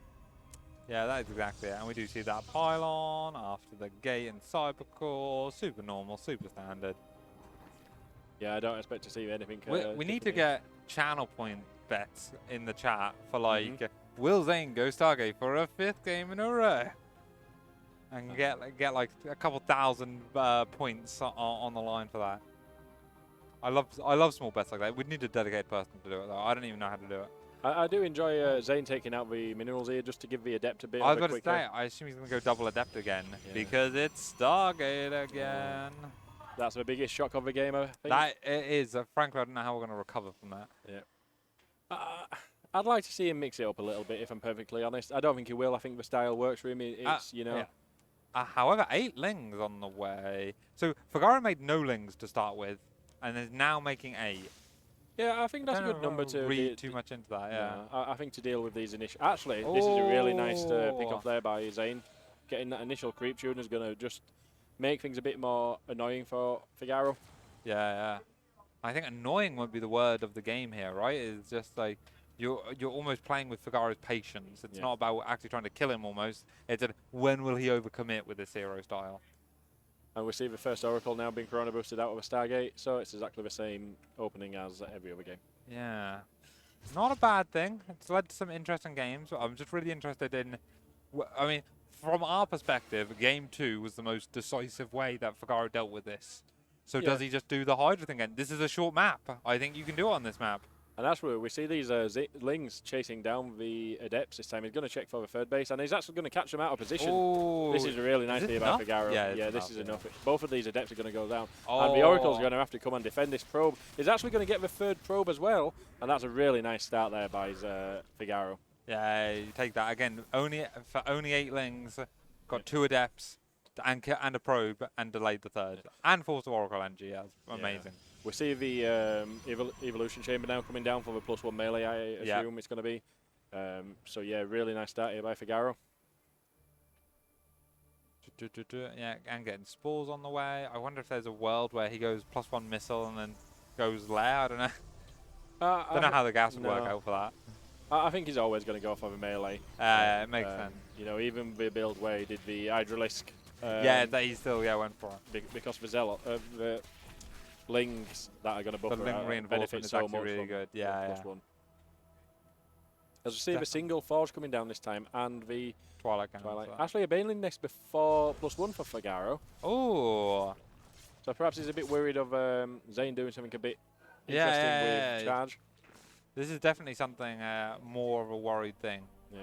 Yeah, that is exactly it. And we do see that pylon after the gate and cybercore. Super normal, super standard. Yeah, I don't expect to see anything. We need to get channel point bets in the chat for like, will Zain go Stargate for a 5th game in a row? And get like a couple thousand points on the line for that. I love small bets like that. We'd need a dedicated person to do it though. I don't even know how to do it. I do enjoy Zain taking out the minerals here just to give the Adept a bit I of was a about quick... to say, I assume he's going to go double Adept again because it's Stargate again. That's the biggest shock of the game, I think. That it is. Frankly, I don't know how we're going to recover from that. Yeah. I'd like to see him mix it up a little bit, if I'm perfectly honest. I don't think he will. I think the style works for him. It's, you know... Yeah. However, 8 lings on the way. So Figaro made no lings to start with, and is now making 8. Yeah, I think that's a good number to read too much into that. Yeah, I think to deal with these initial. Actually, this is a really nice pick up there by Zain. Getting that initial creep tune is going to just make things a bit more annoying for Figaro. Yeah. I think annoying would be the word of the game here, right? It's just like you're almost playing with Figaro's patience. It's not about actually trying to kill him almost. It's when will he overcommit with this hero style. And we see the first Oracle now being Corona boosted out of a Stargate, so it's exactly the same opening as every other game. Yeah. Not a bad thing. It's led to some interesting games. I'm just really interested in... I mean, from our perspective, Game 2 was the most decisive way that Figaro dealt with this. So does he just do the Hydra thing again? This is a short map. I think you can do it on this map. And that's where we see these Lings chasing down the Adepts this time. He's going to check for the 3rd base, and he's actually going to catch them out of position. Ooh. This is really nice thing about Figaro. Yeah, this is enough. Both of these Adepts are going to go down. And the Oracle's going to have to come and defend this probe. He's actually going to get the 3rd probe as well, and that's a really nice start there by Figaro. Yeah, you take that. Again, only 8 lings, got 2 Adepts, and a probe, and delayed the 3rd. And forced Oracle NG, yeah, amazing. We see the Evolution Chamber now coming down for the +1 melee, I assume it's going to be. So yeah, really nice start here by Figaro. Yeah, and getting spores on the way. I wonder if there's a world where he goes +1 missile and then goes lair. I don't know. I don't know how the gas would work out for that. I think he's always going to go for the melee. It makes sense. You know, even the build where he did the Hydralisk. Yeah, that he still went for it. Because the Lings that are going to buffer the ling reinforcement is so actually much really good. Yeah. +1. As we see the single Forge coming down this time and the Twilight Cannon. Twilight. Actually, a Baneling nest before +1 for Figaro. Oh. So perhaps he's a bit worried of Zain doing something a bit interesting with charge. This is definitely something more of a worried thing. Yeah.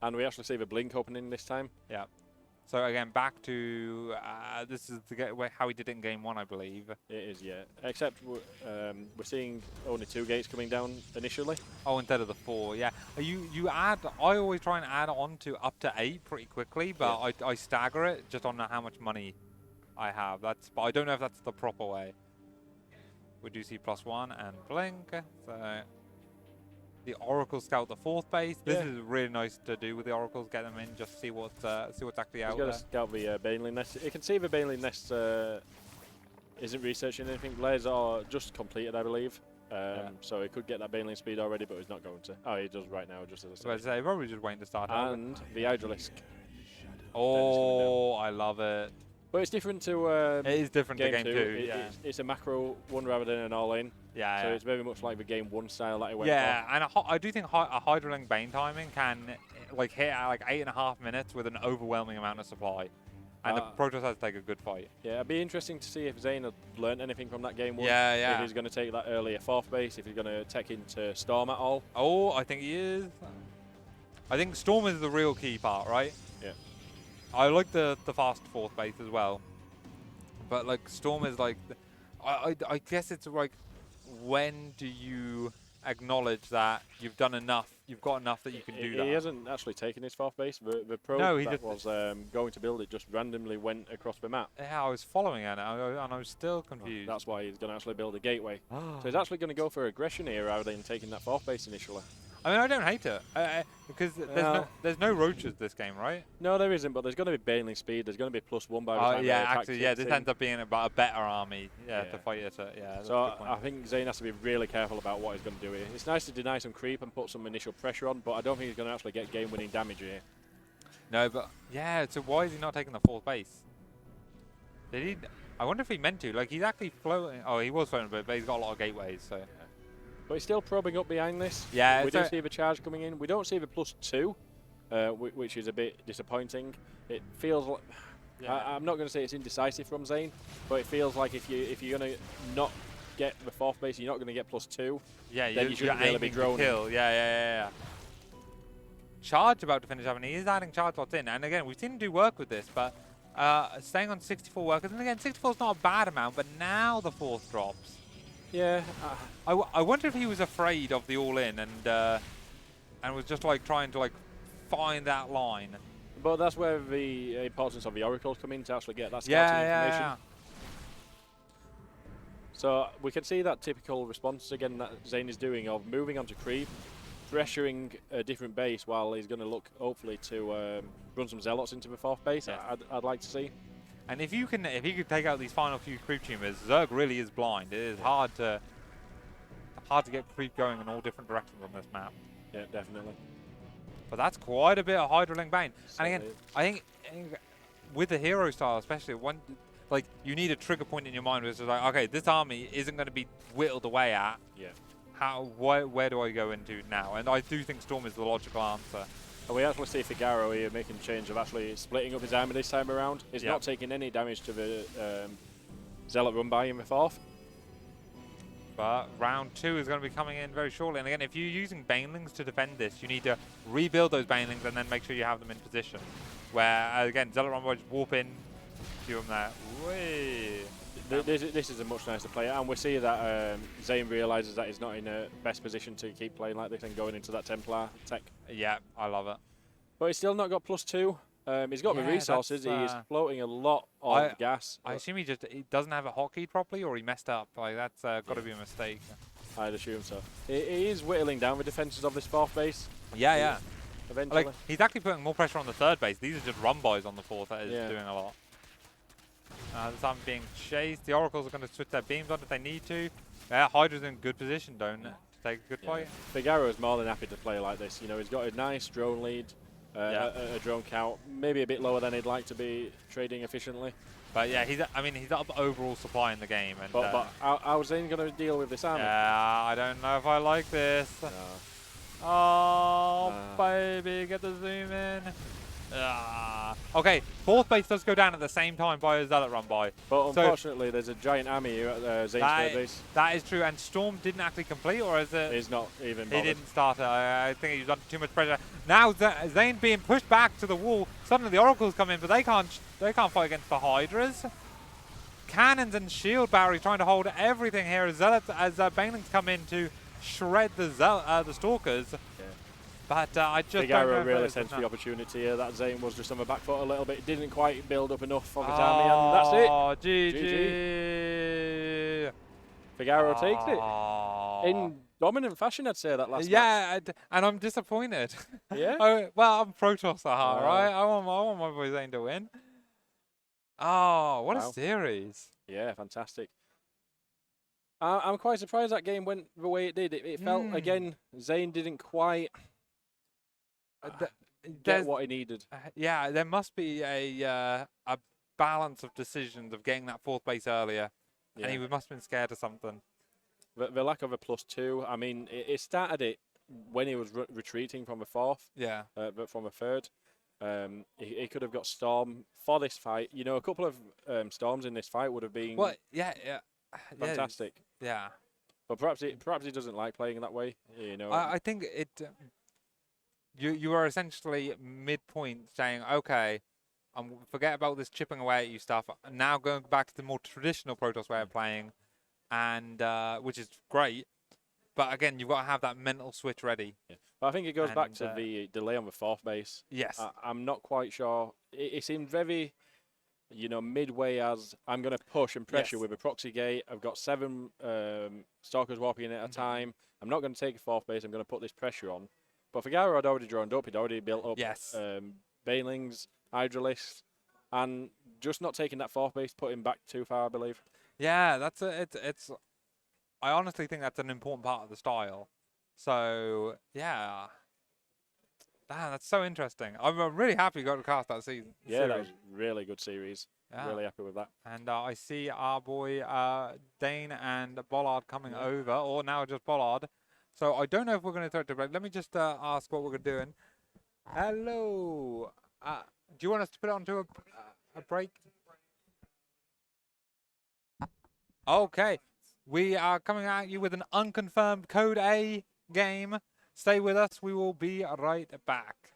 And we actually see the blink opening this time. Yeah. So again, back to this is how he did it in game 1, I believe. It is, yeah. Except we're seeing only 2 gates coming down initially. Oh, instead of the 4, yeah. You add. I always try and add on to up to 8 pretty quickly, but yeah. I stagger it just on how much money I have. But I don't know if that's the proper way. We do see +1 and blink. So the Oracle scout the 4th base. This is really nice to do with the Oracles. Get them in, just see what's actually out there. He's got to scout the Baneling nest. You can see the Baneling nest isn't researching anything. Blades are just completed, I believe. So he could get that Baneling speed already, but he's not going to. Oh, he does right now, just as I said. Probably just waiting to start. And the Hydralisk. Oh, I love it. But it's different to it is different to game 2. It's a macro one rather than an all-in. Yeah. So it's very much like the game 1 style that it went for. And I do think a Hydralink Bane timing can like hit at like 8.5 minutes with an overwhelming amount of supply. And the Protoss has to take a good fight. Yeah, it'd be interesting to see if Zain had learned anything from that game 1. Yeah. If he's going to take that earlier 4th base, if he's going to tech into Storm at all. Oh, I think he is. I think Storm is the real key part, right? Yeah. I like the fast 4th base as well. But like Storm is like, I guess it's like, when do you acknowledge that you've done enough, you've got enough that you can do that? He hasn't actually taken his 4th base. The pro that was going to build it just randomly went across the map. Yeah, I was following it and I was still confused. That's why he's going to actually build a gateway. So he's actually going to go for aggression here rather than taking that 4th base initially. I mean, I don't hate it because there's no roaches this game, right? No, there isn't, but there's going to be Baneling speed. There's going to be +1 by the time yeah, actually, yeah, this ends up being about a better army, to fight it. Yeah. So I think Zain has to be really careful about what he's going to do here. It's nice to deny some creep and put some initial pressure on, but I don't think he's going to actually get game-winning damage here. No, but yeah. So why is he not taking the 4th base? Did he? I wonder if he meant to. Like he's actually floating. Oh, he was floating a bit, but he's got a lot of gateways, so. But he's still probing up behind this. Yeah, we do see the charge coming in. We don't see the +2, which is a bit disappointing. It feels like I'm not going to say it's indecisive from Zain, but it feels like if you're going to not get the 4th base, you're not going to get +2. Yeah, then you shouldn't really be droning. Kill. Yeah. Charge about to finish up, and he is adding charge lots in. And again, we've seen him do work with this, but staying on 64 workers, and again, 64 is not a bad amount, but now the 4th drops. Yeah. I wonder if he was afraid of the all-in and was just like trying to like find that line. But that's where the importance of the oracles come in to actually get that scouting information. Yeah. So we can see that typical response again that Zain is doing of moving onto creep, pressuring a different base while he's going to look hopefully to run some zealots into the 4th base. Yeah. I'd like to see. And if he could take out these final few creep tumors, Zerg really is blind. It is hard to get creep going in all different directions on this map. Yeah, definitely. But that's quite a bit of Hydralink Bane. And again, I think with the hero style, especially like you need a trigger point in your mind, which is like, okay, this army isn't going to be whittled away at. Yeah. Where do I go into now? And I do think Storm is the logical answer. And we actually see Figaro here making change of actually splitting up his army this time around. He's not taking any damage to the Zealot run by in the 4th. But round 2 is going to be coming in very shortly. And again, if you're using Banelings to defend this, you need to rebuild those Banelings and then make sure you have them in position. Where, again, Zealot run by just warp in, do them there. Whee! This is a much nicer player, and we see that Zain realises that he's not in a best position to keep playing like this and going into that Templar tech. Yeah, I love it. But he's still not got +2. He's got the resources. He's floating a lot of gas. I assume he doesn't have it hotkeyed properly, or he messed up. Like that's got to be a mistake. I'd assume so. He is whittling down the defences of this 4th base. Yeah. Eventually. Like he's actually putting more pressure on the 3rd base. These are just run-bys on the 4th that is doing a lot. This time being chased. The Oracles are going to switch their beams on if they need to. Hydra's in good position, to take a good fight. Figaro is more than happy to play like this. You know, he's got a nice drone lead, a drone count, maybe a bit lower than he'd like to be trading efficiently. But yeah, he's up overall supply in the game. And but how's Zain going to deal with this army? Yeah, I don't know if I like this. No. Oh, baby, get the zoom in. Okay, fourth base does go down at the same time by a Zealot run by. But So unfortunately, there's a giant army here at Zain's third base. that is true, and Storm didn't actually complete, or is it? He's not even He bothered. didn't start it. I think he was under too much pressure. Now Zain being pushed back to the wall. Suddenly the Oracles come in, but they can't fight against the Hydras. Cannons and shield batteries trying to hold everything here as Banelings come in to shred the Stalkers. Yeah. But I just Figaro don't know really if sensed enough. the opportunity here. That Zain was just on the back foot a little bit. Didn't quite build up enough of his army, and that's it. Oh, GG. Figaro takes it. Oh. In dominant fashion, I'd say, that last match. Yeah, and I'm disappointed. Yeah? Well, I'm Protoss at heart, right? I want my boy Zain to win. Oh, what Wow. a series. Yeah, fantastic. I'm quite surprised that game went the way it did. It felt, again, Zain didn't quite get what he needed. Yeah, there must be a balance of decisions of getting that fourth base earlier. Yeah. And he must have been scared of something. The lack of a +2, I mean, it started it when he was retreating from a fourth, Yeah. but from a third. He could have got Storm for this fight. You know, a couple of Storms in this fight would have been fantastic. Yeah. But perhaps he doesn't like playing that way. You know, I think it. You are essentially midpoint saying, okay, forget about this chipping away at you stuff. Now going back to the more traditional Protoss way of playing, and which is great. But again, you've got to have that mental switch ready. Yeah. But I think it goes back to the delay on the fourth base. Yes. I'm not quite sure. It seemed very, you know, midway as I'm going to push and pressure with a proxy gate. I've got 7 Stalkers warping in at a time. I'm not going to take a fourth base. I'm going to put this pressure on. But Figaro had already drawn up. He'd already built up Banelings, Hydralisks, and just not taking that fourth base put him back too far, I believe. Yeah, that's it's. I honestly think that's an important part of the style. So yeah, that's so interesting. I'm really happy you got to cast that season. Yeah, that was really good series. Yeah. Really happy with that. And I see our boy Dane and Bollard coming over, or now just Bollard. So I don't know if we're going to throw it to break. Let me just ask what we're doing. Hello. Do you want us to put it onto a break? Okay. We are coming at you with an unconfirmed Code A game. Stay with us. We will be right back.